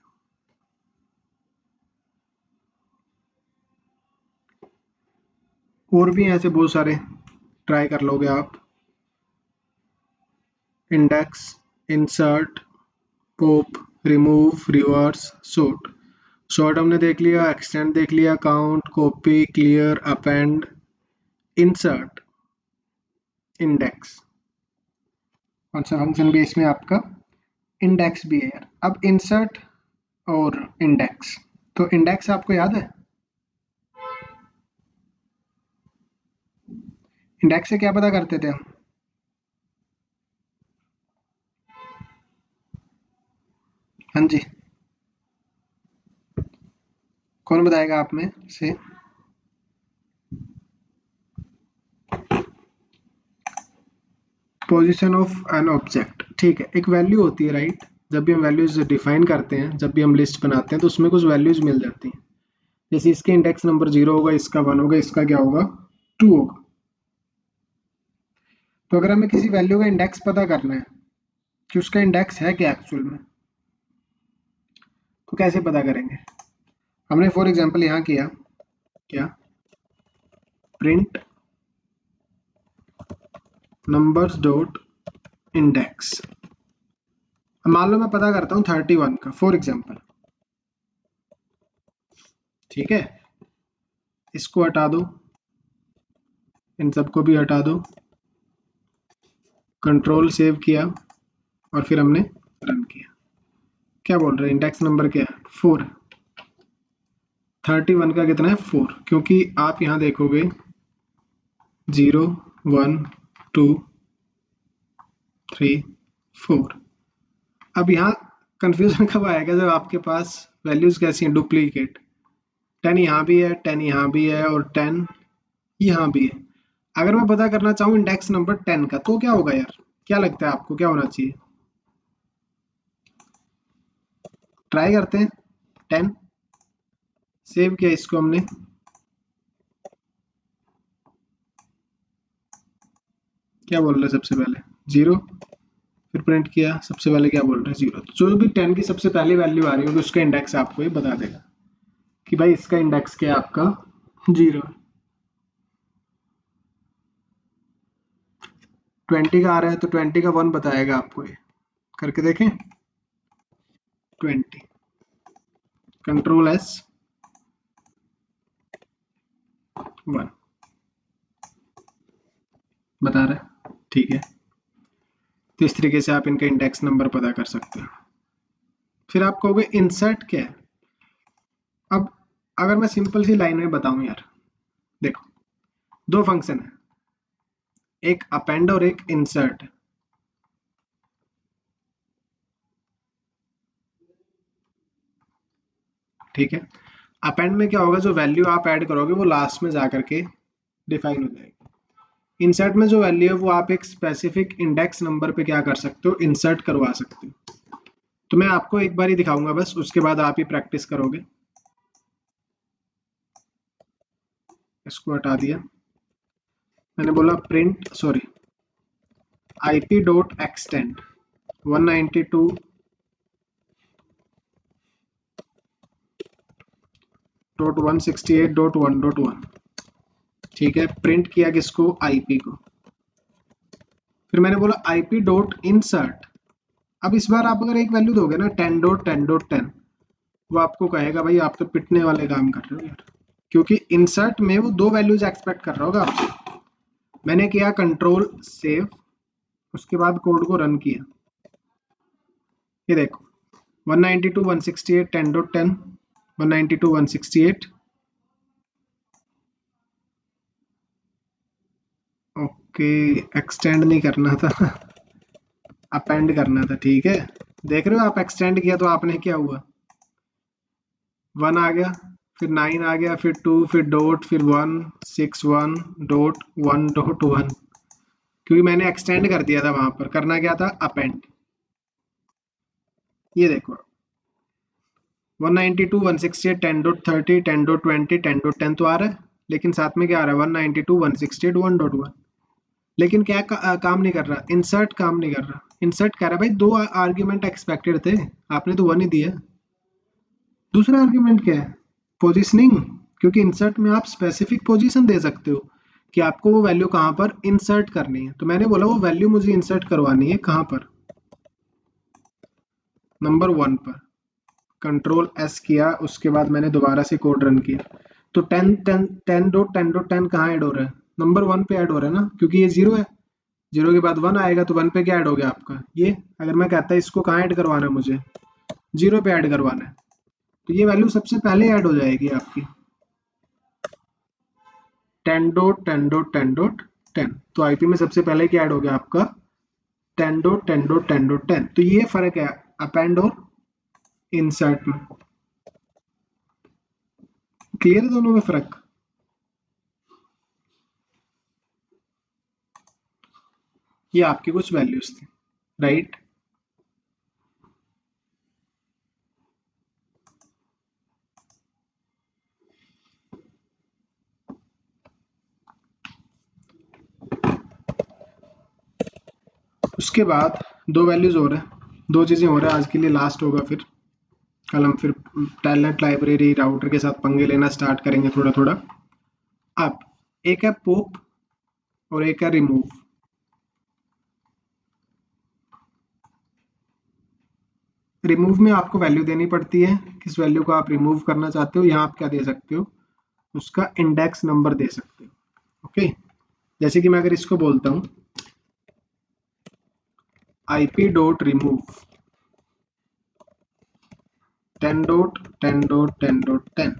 हो। और भी ऐसे बहुत सारे ट्राई कर लोगे आप, index, insert, pop, remove, reverse, sort. Sort हमने देख लिया, एक्सटेंड देख लिया, count, copy, clear, append, insert, index. कौन सा फंक्शन भी है इसमें आपका, इंडेक्स भी है यार। अब इंसर्ट और इंडेक्स, तो इंडेक्स आपको याद है, इंडेक्स से क्या पता करते थे हम, हाँ जी, कौन बताएगा आप में से, पोजीशन ऑफ एन ऑब्जेक्ट, ठीक है, एक वैल्यू होती है राइट। जब भी हम वैल्यूज डिफाइन करते हैं, जब भी हम लिस्ट बनाते हैं तो उसमें कुछ वैल्यूज मिल जाती हैं। जैसे इसके इंडेक्स नंबर 0 होगा, इसका 1 होगा, इसका क्या होगा 2 होगा। तो अगर हमें किसी वैल्यू का इंडेक्स पता करना है कि उसका इंडेक्स है क्या एक्चुअल में, तो कैसे पता करेंगे? हमने फॉर एग्जांपल यहाँ किया क्या, प्रिंट नंबर्स डॉट इंडेक्स। मान लो मैं पता करता हूँ 31 का फॉर एग्जांपल, ठीक है, इसको हटा दो, इन सबको भी हटा दो, कंट्रोल सेव किया और फिर हमने रन किया। क्या बोल रहे हैं, इंडेक्स नंबर क्या है 4, 31 का कितना है 4, क्योंकि आप यहाँ देखोगे 0 1 2 3 4। अब यहाँ कंफ्यूजन कब आएगा, जब आपके पास वैल्यूज कैसी हैं डुप्लीकेट, 10 यहाँ भी है, 10 यहाँ भी है और 10 यहाँ भी है। अगर मैं पता करना चाहूँ इंडेक्स नंबर 10 का तो क्या होगा यार, क्या लगता है आपको क्या होना चाहिए? ट्राई करते हैं। 10 सेव किया इसको हमने, क्या बोल रहे हैं सबसे पहले 0, फिर प्रिंट किया, सबसे पहले क्या बोल रहे हैं 0। जो भी 10 की सबसे पहली वैल्यू आ रही होगी उसका इंडेक्स आपको ये बता देगा कि भाई इसका इंडेक्स क्या है आपका 0। 20 का आ रहा है तो 20 का 1 बताएगा आपको, ये करके देखें। 20 कंट्रोल एस 1 बता रहा है, ठीक है। तो इस तरीके से आप इनका इंडेक्स नंबर पता कर सकते हैं। फिर आप कहोगे इंसर्ट क्या है। अब अगर मैं सिंपल सी लाइन में बताऊं यार, देखो दो फंक्शन है, एक अपेंड और एक इंसर्ट। ठीक है, अपेंड में क्या होगा, जो वैल्यू आप ऐड करोगे वो लास्ट में जाकर के डिफाइन हो जाएगी। इंसर्ट में जो वैल्यू है वो आप एक स्पेसिफिक इंडेक्स नंबर पे क्या कर सकते हो, इंसर्ट करवा सकते हो। तो मैं आपको एक बार ही दिखाऊंगा बस, उसके बाद आप ही प्रैक्टिस करोगे। इसको हटा दिया, मैंने बोला print sorry ip dot extend 192.168.1.1, ठीक है। प्रिंट किया किसको, आईपी को। फिर मैंने बोला आईपी डॉट इंसर्ट। अब इस बार आप अगर एक वैल्यू दोगे ना 10.10.10, वो आपको कहेगा भाई आप तो पिटने वाले काम कर रहे हो यार, क्योंकि इंसर्ट में वो दो वैल्यूज एक्सपेक्ट कर रहा होगा आपसे। मैंने किया कंट्रोल सेव, उसके बाद कोड को रन किया, ये देखो 192.168 10.10 192.168। ओके, एक्सटेंड नहीं करना था अपेंड करना था, ठीक है। देख रहे हो आप, एक्सटेंड किया तो आपने क्या हुआ, 1 आ गया, फिर 9 आ गया, फिर 2, फिर डॉट, फिर 1 6 1 डॉट 1.1, क्योंकि मैंने एक्सटेंड कर दिया था, वहां पर करना क्या था अपेंड। ये देखो 192.168 10.30 10.20 10.10 तो आ रहा है, लेकिन साथ में क्या आ रहा है 192.168 1.1। लेकिन क्या काम नहीं कर रहा, इंसर्ट काम नहीं कर रहा। इंसर्ट कह रहा है भाई दो आर्ग्यूमेंट एक्सपेक्टेड थे, आपने तो 1 ही दिया। दूसरा आर्ग्यूमेंट क्या है, पोजिशनिंग, क्योंकि इंसर्ट में आप स्पेसिफिक पोजीशन दे सकते हो कि आपको वो वैल्यू कहाँ पर इंसर्ट करनी है। तो मैंने बोला वो वैल्यू मुझे इंसर्ट करवानी है कहाँ पर, नंबर 1 पर। कंट्रोल एस किया, उसके बाद मैंने दोबारा से कोड रन किया, तो 10.10.10 कहाँ ऐड हो रहा है, नंबर 1 पे ऐड हो रहा है ना, क्योंकि ये 0 है। 0 के बाद 1 आएगा तो 1 पे क्या ऐड हो गया आपका ये। अगर मैं कहता इसको कहाँ ऐड करवाना है मुझे, 0 पे ऐड करवाना है, तो ये वैल्यू सबसे पहले ऐड हो जाएगी आपकी 10.10.10.10। तो आईपी में सबसे पहले क्या ऐड हो गया आपका 10.10.10.10। तो ये फर्क है अपेंड और इंसर्ट में। क्लियर है दोनों में फर्क? ये आपकी कुछ वैल्यूज थी, राइट। उसके बाद दो वैल्यूज हो रहे हैं, दो चीजें हो रहा है, आज के लिए लास्ट होगा, फिर कल हम फिर टैलेंट लाइब्रेरी राउटर के साथ पंगे लेना स्टार्ट करेंगे थोड़ा थोड़ा। अब एक है पोप और एक है रिमूव। रिमूव में आपको वैल्यू देनी पड़ती है, किस वैल्यू को आप रिमूव करना चाहते हो, यहाँ आप क्या दे सकते हो, उसका इंडेक्स नंबर दे सकते हो। ओके, जैसे कि मैं अगर इसको बोलता हूँ IP.remove 10.10.10.10,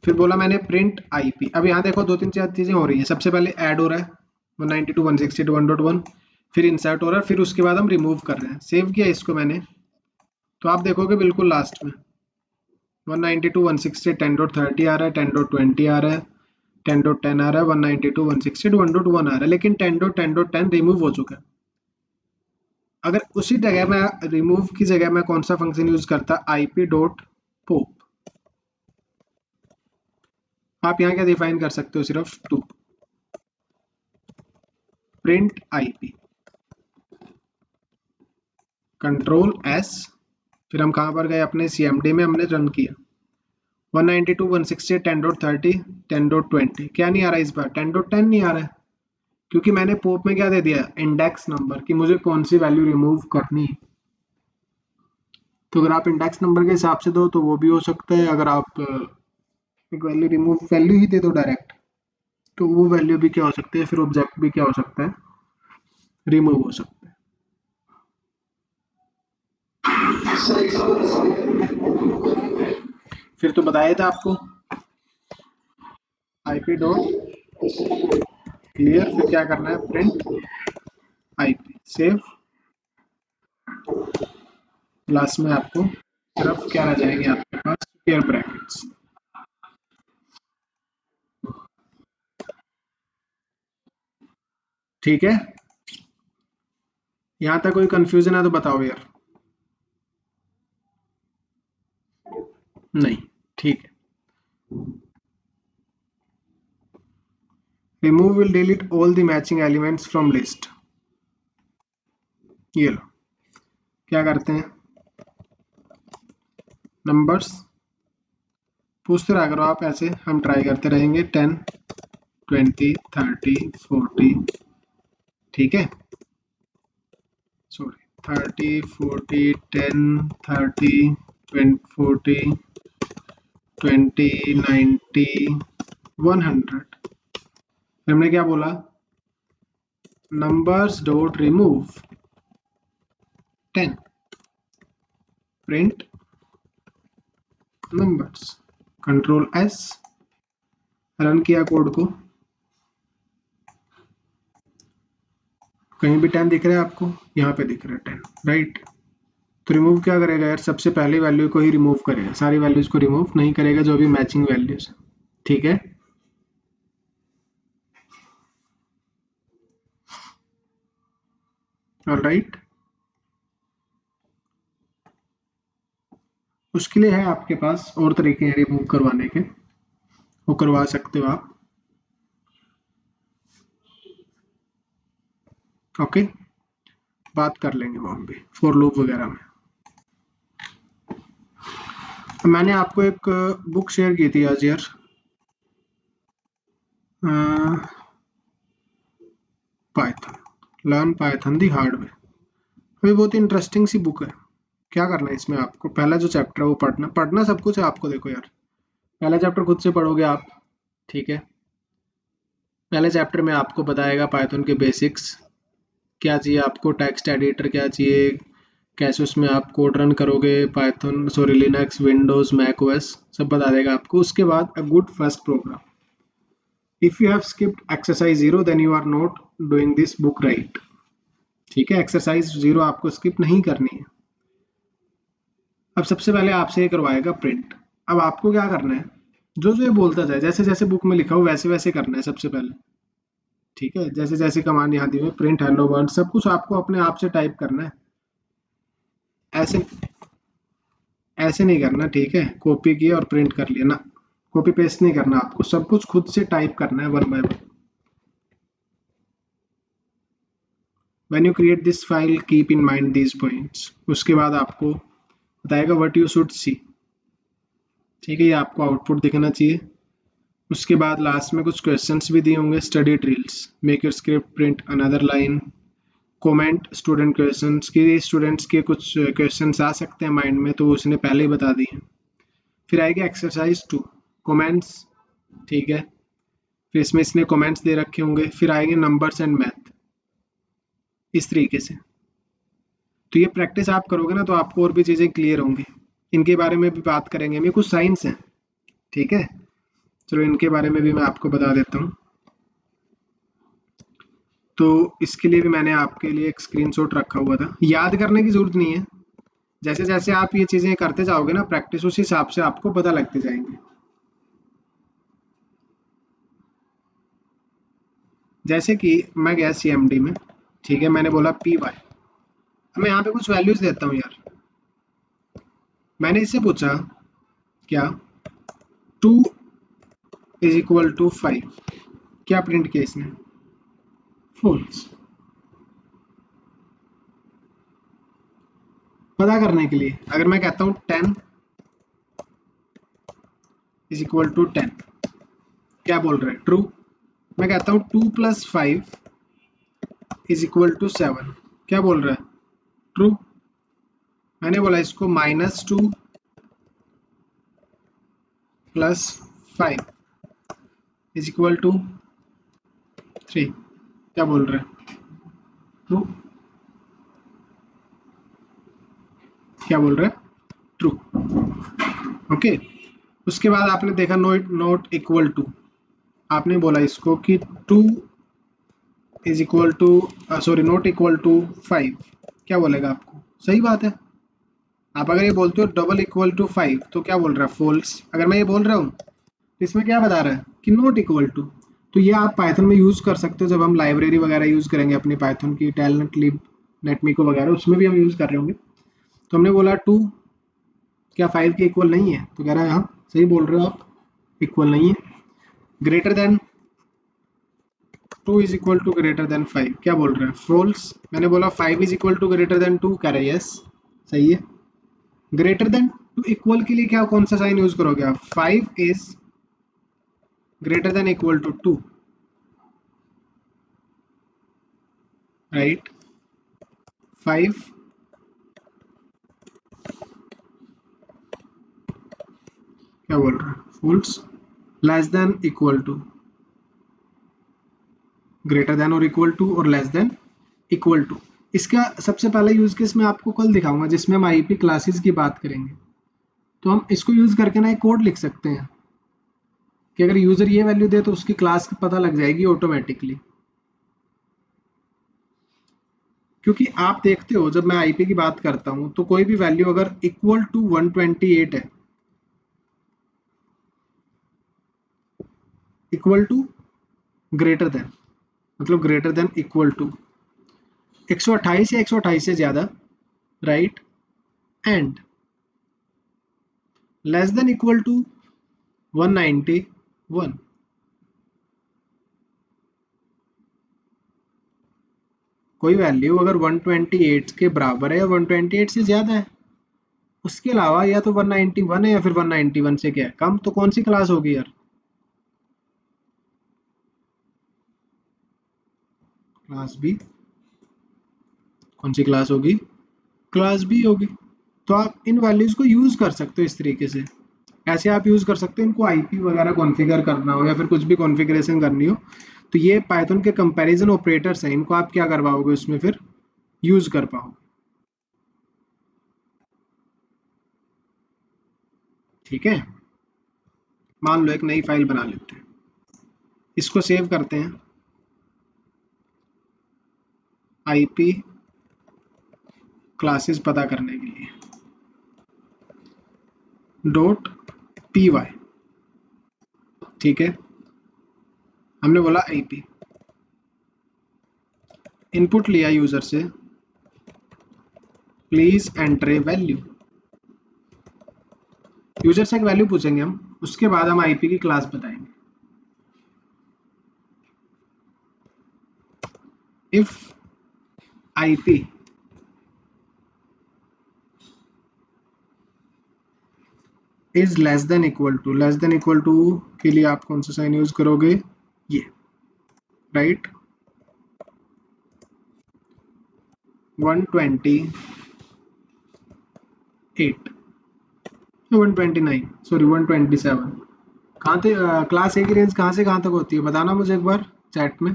फिर बोला मैंने प्रिंट IP। अब यहाँ देखो दो तीन चार चीजें हो रही है, सबसे पहले ऐड हो रहा है 192.168.1.1, फिर इंसर्ट हो रहा है, फिर उसके बाद हम रिमूव कर रहे हैं। सेव किया इसको मैंने, तो आप देखोगे बिल्कुल लास्ट में 192.168 10.30 आ रहा है, 10.20 आ रहा है, 10.10 आ रहा है, 192.168 1.1 आ रहा है, लेकिन 10.10.10 रिमूव हो चुका है। अगर उसी जगह में रिमूव की जगह में कौन सा फंक्शन यूज करता, IP.pop, आप यहाँ क्या डिफाइन कर सकते हो, सिर्फ to print IP control S, फिर हम कहाँ पर गए, अपने CMD में हमने रन किया 192.168 10.30 10.20, क्या नहीं आ रहा है इस बार, 10.10 नहीं आ रहा है, क्योंकि मैंने पोप में क्या दे दिया, इंडेक्स नंबर, कि मुझे कौन सी वैल्यू रिमूव करनी है। तो अगर आप इंडेक्स नंबर के हिसाब से दो तो वो भी हो सकता है, अगर आप एक वैल्यू रिमूव वैल्यू ही दे दो डायरेक्ट, तो वो वैल्यू भी क्या हो सकती है, फिर ऑब्जेक्ट भी क्या हो सकता है, रिमूव हो सकता है। फिर तो बताया था आपको IP.clear, फिर क्या करना है, प्रिंट IP, सेव, लास्ट में आपको सिर्फ क्या रह जाएंगे आपके पास, स्क्वायर ब्रैकेट्स। ठीक है, यहाँ तक कोई कंफ्यूजन है तो बताओ यार। नहीं, ठीक है। Remove will delete all the matching elements from list. ये लो, क्या करते हैं, नंबर्स पूछते रहा करो आप, ऐसे हम ट्राई करते रहेंगे, 10 20 30 40, ठीक है, सॉरी 30 40 10 30 20 40 20 90 100। हमने क्या बोला, numbers dot remove 10 print numbers, control S, run किया कोड को, कहीं भी 10 दिख रहा है आपको, यहाँ पे दिख रहा है 10, राइट। तो रिमूव क्या करेगा यार, सबसे पहली वैल्यू को ही रिमूव करेगा, सारी वैल्यूज को रिमूव नहीं करेगा, जो भी मैचिंग वैल्यूज, ठीक है। ऑलराइट, उसके लिए है आपके पास और तरीके हैं रिमूव करवाने के, वो करवा सकते हो आप। ओके, बात कर लेंगे वो हम भी फॉर लूप वगैरह में। मैंने आपको एक बुक शेयर की थी आज यार, पाइथन, लर्न पाइथन दी हार्ड वे। अभी बहुत इंटरेस्टिंग सी बुक है। क्या करना है इसमें, आपको पहला जो चैप्टर है वो पढ़ना, पढ़ना सब कुछ है आपको, देखो यार, पहला चैप्टर खुद से पढ़ोगे आप, ठीक है। पहले चैप्टर में आपको बताएगा पाइथन के बेसिक्स, क्या चाहिए आपको, टेक्स्ट एडिटर क्या चाहिए, कैसे उसमें आप कोड रन करोगे, Python sorry Linux Windows Mac OS सब बता देगा आपको। उसके बाद a good first program, if you have skipped exercise 0 then you are not doing this book right, ठीक है। एक्सरसाइज 0 आपको स्किप नहीं करनी है। अब सबसे पहले आपसे ये करवाएगा प्रिंट। अब आपको क्या करना है, जो जो ये बोलता जाए, जैसे जैसे बुक में लिखा हो वैसे वैसे करना है सबसे पहले। ठीक है, जैसे जैसे कमांड यहाँ दी हुई प्रिंट हेलो वर्ल्ड, सब कुछ आपको अपने आप से टाइप करना है, ऐसे ऐसे नहीं करना। ठीक है, कॉपी किया और प्रिंट कर लिया ना, कॉपी पेस्ट नहीं करना, आपको सब कुछ खुद से टाइप करना है one by one. When you create this file keep in mind these points, उसके बाद आपको बताएगा व्हाट यू शुड सी। ठीक है, ये आपको आउटपुट दिखना चाहिए। उसके बाद लास्ट में कुछ क्वेश्चंस भी दिए होंगे, study drills, make your script print another line, comment student questions की, स्टूडेंट्स के कुछ क्वेश्चंस आ सकते हैं माइंड में, तो वो उसने पहले ही बता दिए। फिर आएगी एक्सरसाइज 2, कमेंट्स। ठीक है, फिर इसमें इसने कमेंट्स दे रखे होंगे, फिर आएंगे नंबर्स एंड मैथ, इस तरीके से। तो ये प्रैक्टिस आप करोगे ना तो आपको और भी चीज़ें क्लियर होंगी। इनके बारे में भी बात करेंगे, ये कुछ साइंस हैं। ठीक है, चलो इनके बारे में भी मैं आपको बता देता हूँ। तो इसके लिए भी मैंने आपके लिए एक स्क्रीनशॉट रखा हुआ था, याद करने की जरूरत नहीं है, जैसे जैसे आप ये चीज़ें करते जाओगे ना प्रैक्टिस, उस हिसाब से आपको पता लगते जाएंगे। जैसे कि मैं गया CMD में, ठीक है, मैंने बोला PY, मैं यहाँ पे कुछ वैल्यूज देता हूँ यार। मैंने इससे पूछा क्या 2 = 5, क्या प्रिंट किया इसने, फॉल्स। पता करने के लिए अगर मैं कहता हूँ 10 = 10, क्या बोल रहे हैं, ट्रू। मैं कहता हूँ 2 + 5 = 7, क्या बोल रहा है, ट्रू। मैंने बोला इसको -2 + 5 = 3, क्या बोल रहे हैं, ट्रू। क्या बोल रहे हैं, ट्रू। ओके, उसके बाद आपने देखा नोट इक्वल टू, आपने बोला इसको कि 2 = 5, क्या बोलेगा आपको, सही बात है। आप अगर ये बोलते हो =5 तो क्या बोल रहा है, फॉल्स। अगर मैं ये बोल रहा हूँ तो इसमें क्या बता रहा है कि नॉट इक्वल टू। तो ये आप पाइथन में यूज़ कर सकते हो, जब हम लाइब्रेरी वगैरह यूज़ करेंगे अपनी पाइथन की, टैलेंट लिब, नेटमिको वगैरह, उसमें भी हम यूज़ कर रहे होंगे। तो हमने बोला 2 क्या 5 के इक्वल नहीं है, तो कह रहा है हाँ सही बोल रहे हो आप, इक्वल नहीं है। ग्रेटर देन 2 = 5, क्या बोल रहे हैं, फॉल्स। मैंने बोला 5 = 2, कह रहे हैं यस, सही है। ग्रेटर देन टू इक्वल के लिए क्या, कौन सा साइन यूज करोगे आप, 5 > 2, राइट। 5 क्या बोल रहा है, false. Less than equal to, greater than और इक्वल टू, और लेस देन इक्वल टू। इसका सबसे पहला यूज केस मैं आपको कल दिखाऊंगा, जिसमें हम आईपी क्लासेस की बात करेंगे। तो हम इसको यूज करके ना एक कोड लिख सकते हैं कि अगर यूजर ये वैल्यू दे तो उसकी क्लास पता लग जाएगी ऑटोमेटिकली। क्योंकि आप देखते हो जब मैं आईपी की बात करता हूं तो कोई भी वैल्यू अगर इक्वल टू 128 है, इक्वल टू, ग्रेटर देन, मतलब ग्रेटर देन इक्वल टू 128 या 128 से ज्यादा, right, and less than equal to 191। कोई वैल्यू अगर 128 के बराबर है या 128 से ज्यादा है, उसके अलावा या तो 191 है या फिर 191 से क्या है कम, तो कौन सी क्लास होगी यार, क्लास बी। कौन सी क्लास होगी, क्लास बी होगी। तो आप इन वैल्यूज को यूज कर सकते हो इस तरीके से, ऐसे आप यूज कर सकते हो इनको, आईपी वगैरह कॉन्फ़िगर करना हो या फिर कुछ भी कॉन्फ़िगरेशन करनी हो, तो ये पाइथन के कंपैरिजन ऑपरेटर्स हैं, इनको आप क्या कर पाओगे उसमें फिर यूज कर पाओगे। ठीक है, मान लो एक नई फाइल बना लेते हैं, इसको सेव करते हैं, आईपी क्लासेस पता करने के लिए .py। ठीक है, हमने बोला आईपी, इनपुट लिया यूजर से, please enter a value. User से एक वैल्यू पूछेंगे हम, उसके बाद हम आईपी की क्लास बताएंगे। If IP is less than equal to, less than equal to के लिए आप कौन सा साइन यूज करोगे, ये, राइट, 128 129 सॉरी 127। कहाँ थे क्लास ए की रेंज कहाँ से कहाँ तक होती है, बताना मुझे एक बार चैट में,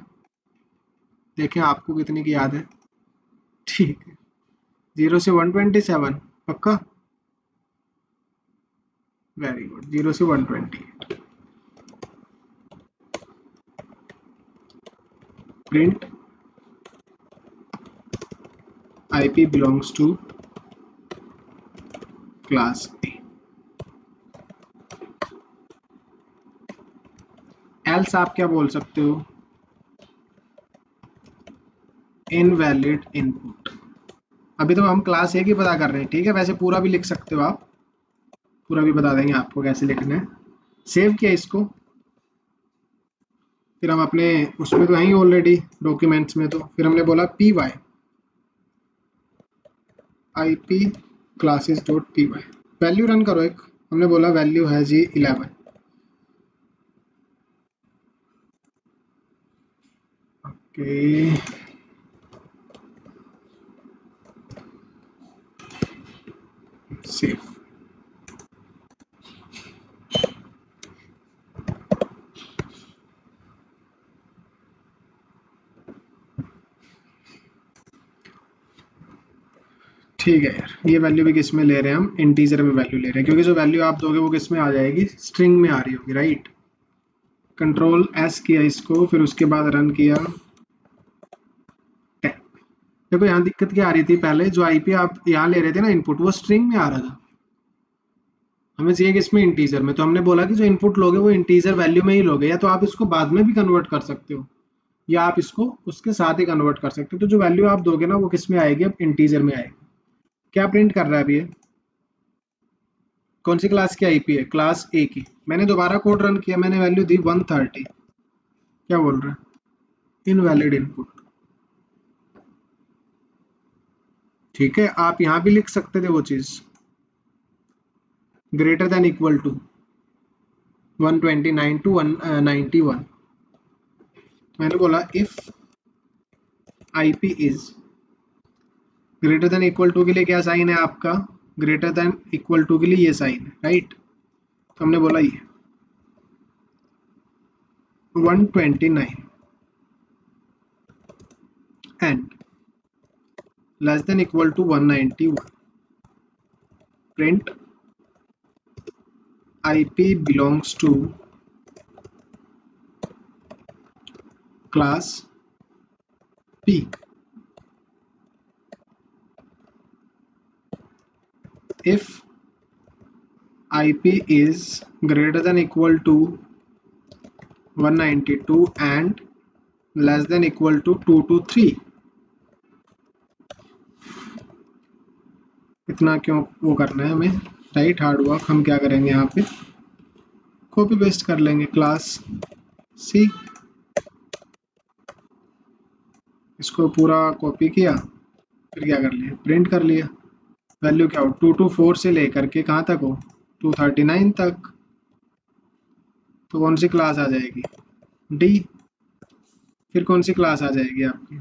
देखें आपको कितने की याद है। ठीक है, 0 से 127 पक्का, वेरी गुड, 0 से 128। Print IP belongs to class A, else आप क्या बोल सकते हो, इनवैलिड इनपुट। अभी तो हम क्लास ए की पता कर रहे हैं, ठीक है, वैसे पूरा भी लिख सकते हो आप, पूरा भी बता देंगे आपको कैसे लिखना है। सेव किया इसको, फिर हम अपने उसमें तो हैं ही ऑलरेडी डॉक्यूमेंट्स में, तो फिर हमने बोला py ip classes dot py, value run करो एक, हमने बोला वैल्यू है जी 11। Okay, save. ठीक है यार, ये वैल्यू भी किस में ले रहे हैं हम, इंटीजर में वैल्यू ले रहे हैं, क्योंकि जो वैल्यू आप दोगे वो किस में आ जाएगी, स्ट्रिंग में आ रही होगी, राइट। कंट्रोल एस किया इसको, फिर उसके बाद रन किया। देखो यहाँ दिक्कत क्या आ रही थी, पहले जो आईपी आप यहाँ ले रहे थे ना इनपुट, वो स्ट्रिंग में आ रहा था, हमें चाहिए कि इसमें इंटीजर में, तो हमने बोला कि जो इनपुट लोगे वो इंटीजर वैल्यू में ही लोगे, या तो आप इसको बाद में भी कन्वर्ट कर सकते हो, या आप इसको उसके साथ ही कन्वर्ट कर सकते हो। तो जो वैल्यू आप दोगे ना वो किस में आएगी, अब इंटीजर में आएगी। क्या प्रिंट कर रहा है अभी ये, कौन सी क्लास की आईपी है, क्लास ए की। मैंने दोबारा कोड रन किया, मैंने वैल्यू दी 130, क्या बोल रहा है, इनवैलिड इनपुट। ठीक है, आप यहाँ भी लिख सकते थे वो चीज, greater than equal to 129 to 191। मैंने बोला if IP is greater than equal to के लिए क्या साइन है आपका, ग्रेटर देन इक्वल टू के लिए ये साइन है, राइट। तो हमने बोला ये 129 and less than equal to 191, print IP belongs to class P if IP is greater than equal to 192 and less than equal to 223। इतना क्यों वो करना है हमें, राइट, हार्ड वर्क। हम क्या करेंगे यहाँ पे, कॉपी पेस्ट कर लेंगे क्लास सी, इसको पूरा कॉपी किया, फिर क्या कर लिया, प्रिंट कर लिया। वैल्यू क्या हो, 224 से लेकर के कहाँ तक हो, 239 तक। तो कौन सी क्लास आ जाएगी, डी। फिर कौन सी क्लास आ जाएगी आपकी,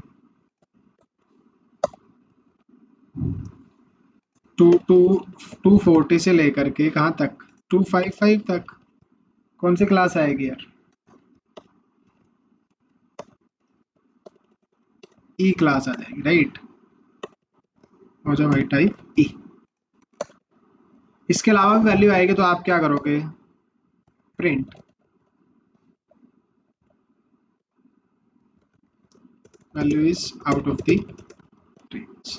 240 से लेकर के कहाँ तक, 255 तक। कौन सी क्लास आएगी यार, ई क्लास आ जाएगी, राइट। हो जाओ भाई, टाइप ई। इसके अलावा भी वैल्यू आएगी तो आप क्या करोगे, print value is out of the range.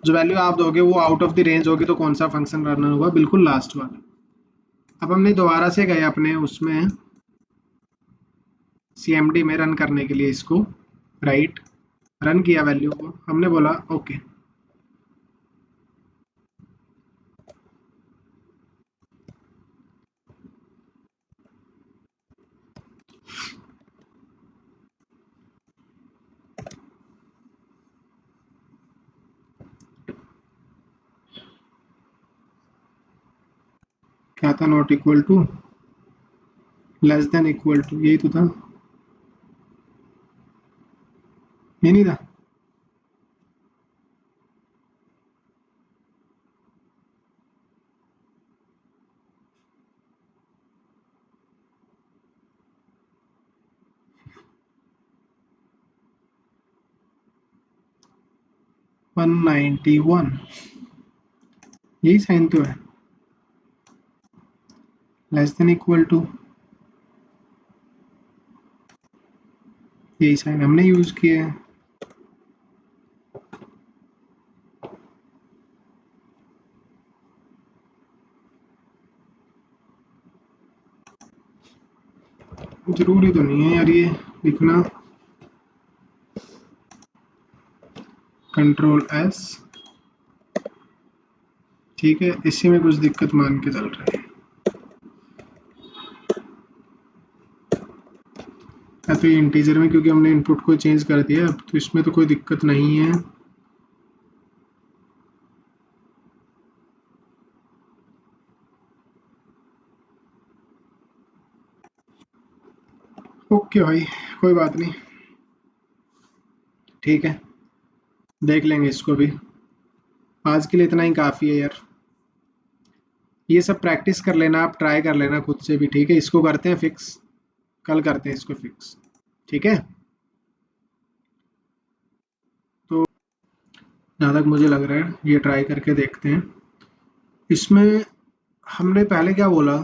जो वैल्यू आप दोगे वो आउट ऑफ द रेंज होगी, तो कौन सा फंक्शन रन होगा, बिल्कुल लास्ट वाला। अब हमने दोबारा से गए अपने उसमें CMD में रन करने के लिए इसको, राइट। रन किया वैल्यू को, हमने बोला ओके। 'क्या था? Not equal to, less than equal to, यही तो था, ये नहीं था? 191, यही साइन तो है, लेस देन इक्वल टू, यही साइन हमने यूज किया है। जरूरी तो नहीं है यार ये लिखना, कंट्रोल एस, ठीक है, इसी में कुछ दिक्कत मान के चल रहा है। तो ये इंटीजर में, क्योंकि हमने इनपुट को चेंज कर दिया, तो इसमें तो कोई दिक्कत नहीं है। ओके भाई, कोई बात नहीं, ठीक है, देख लेंगे इसको भी। आज के लिए इतना ही काफ़ी है यार। ये सब प्रैक्टिस कर लेना, आप ट्राई कर लेना खुद से भी, ठीक है। इसको करते हैं फिक्स, कल करते हैं इसको फिक्स, ठीक है। तो जहाँ तक मुझे लग रहा है ये ट्राई करके देखते हैं। इसमें हमने पहले क्या बोला,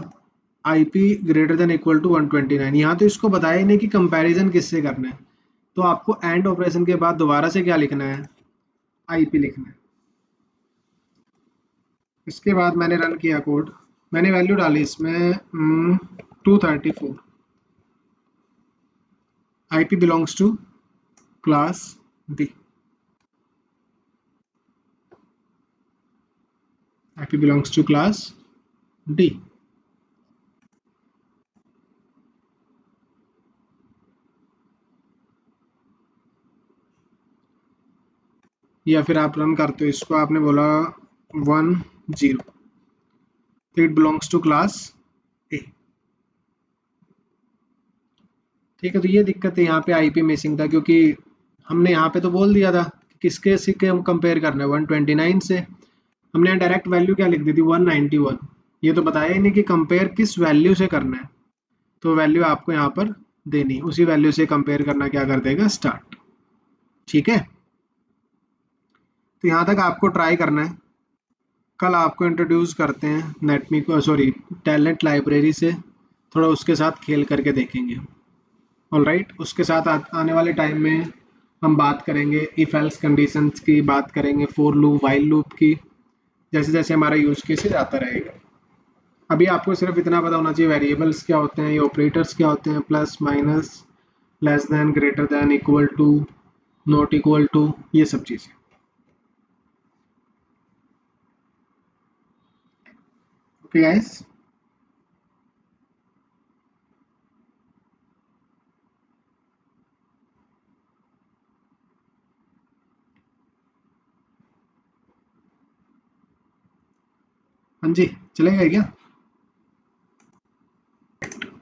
IP greater than equal to 129। यहाँ तो इसको बताया ही नहीं कि कंपैरिजन किससे करना है, तो आपको एंड ऑपरेशन के बाद दोबारा से क्या लिखना है, IP लिखना है। इसके बाद मैंने रन किया कोड, मैंने वैल्यू डाली इसमें 234, IP belongs to class D, IP belongs to class D। या फिर आप रन करते हो इसको, आपने बोला 10, it belongs to class A, ठीक है। तो ये दिक्कत है, यहाँ पे IP मिसिंग था, क्योंकि हमने यहाँ पे तो बोल दिया था कि किसके से हम कंपेयर करना है, 129 से। हमने यहाँ डायरेक्ट वैल्यू क्या लिख दी थी, 191। ये तो बताया ही नहीं कि कंपेयर किस वैल्यू से करना है, तो वैल्यू आपको यहाँ पर देनी, उसी वैल्यू से कंपेयर करना क्या कर देगा, स्टार्ट, ठीक है। तो यहाँ तक आपको ट्राई करना है। कल आपको इंट्रोड्यूस करते हैं नेटमी को, सॉरी, टैलेंट लाइब्रेरी से, थोड़ा उसके साथ खेल करके देखेंगे। ऑलराइट, उसके साथ आने वाले टाइम में हम बात करेंगे इफ एल्स कंडीशंस की, बात करेंगे फॉर लूप, व्हाइल लूप की, जैसे जैसे हमारा यूज केसेस आता रहेगा। अभी आपको सिर्फ इतना पता होना चाहिए वेरिएबल्स क्या होते हैं, ये ऑपरेटर्स क्या होते हैं, plus minus, less than, greater than, equal to, not equal to, ये सब चीज़ें। ओके गाइस, हाँ जी, चलेगा क्या?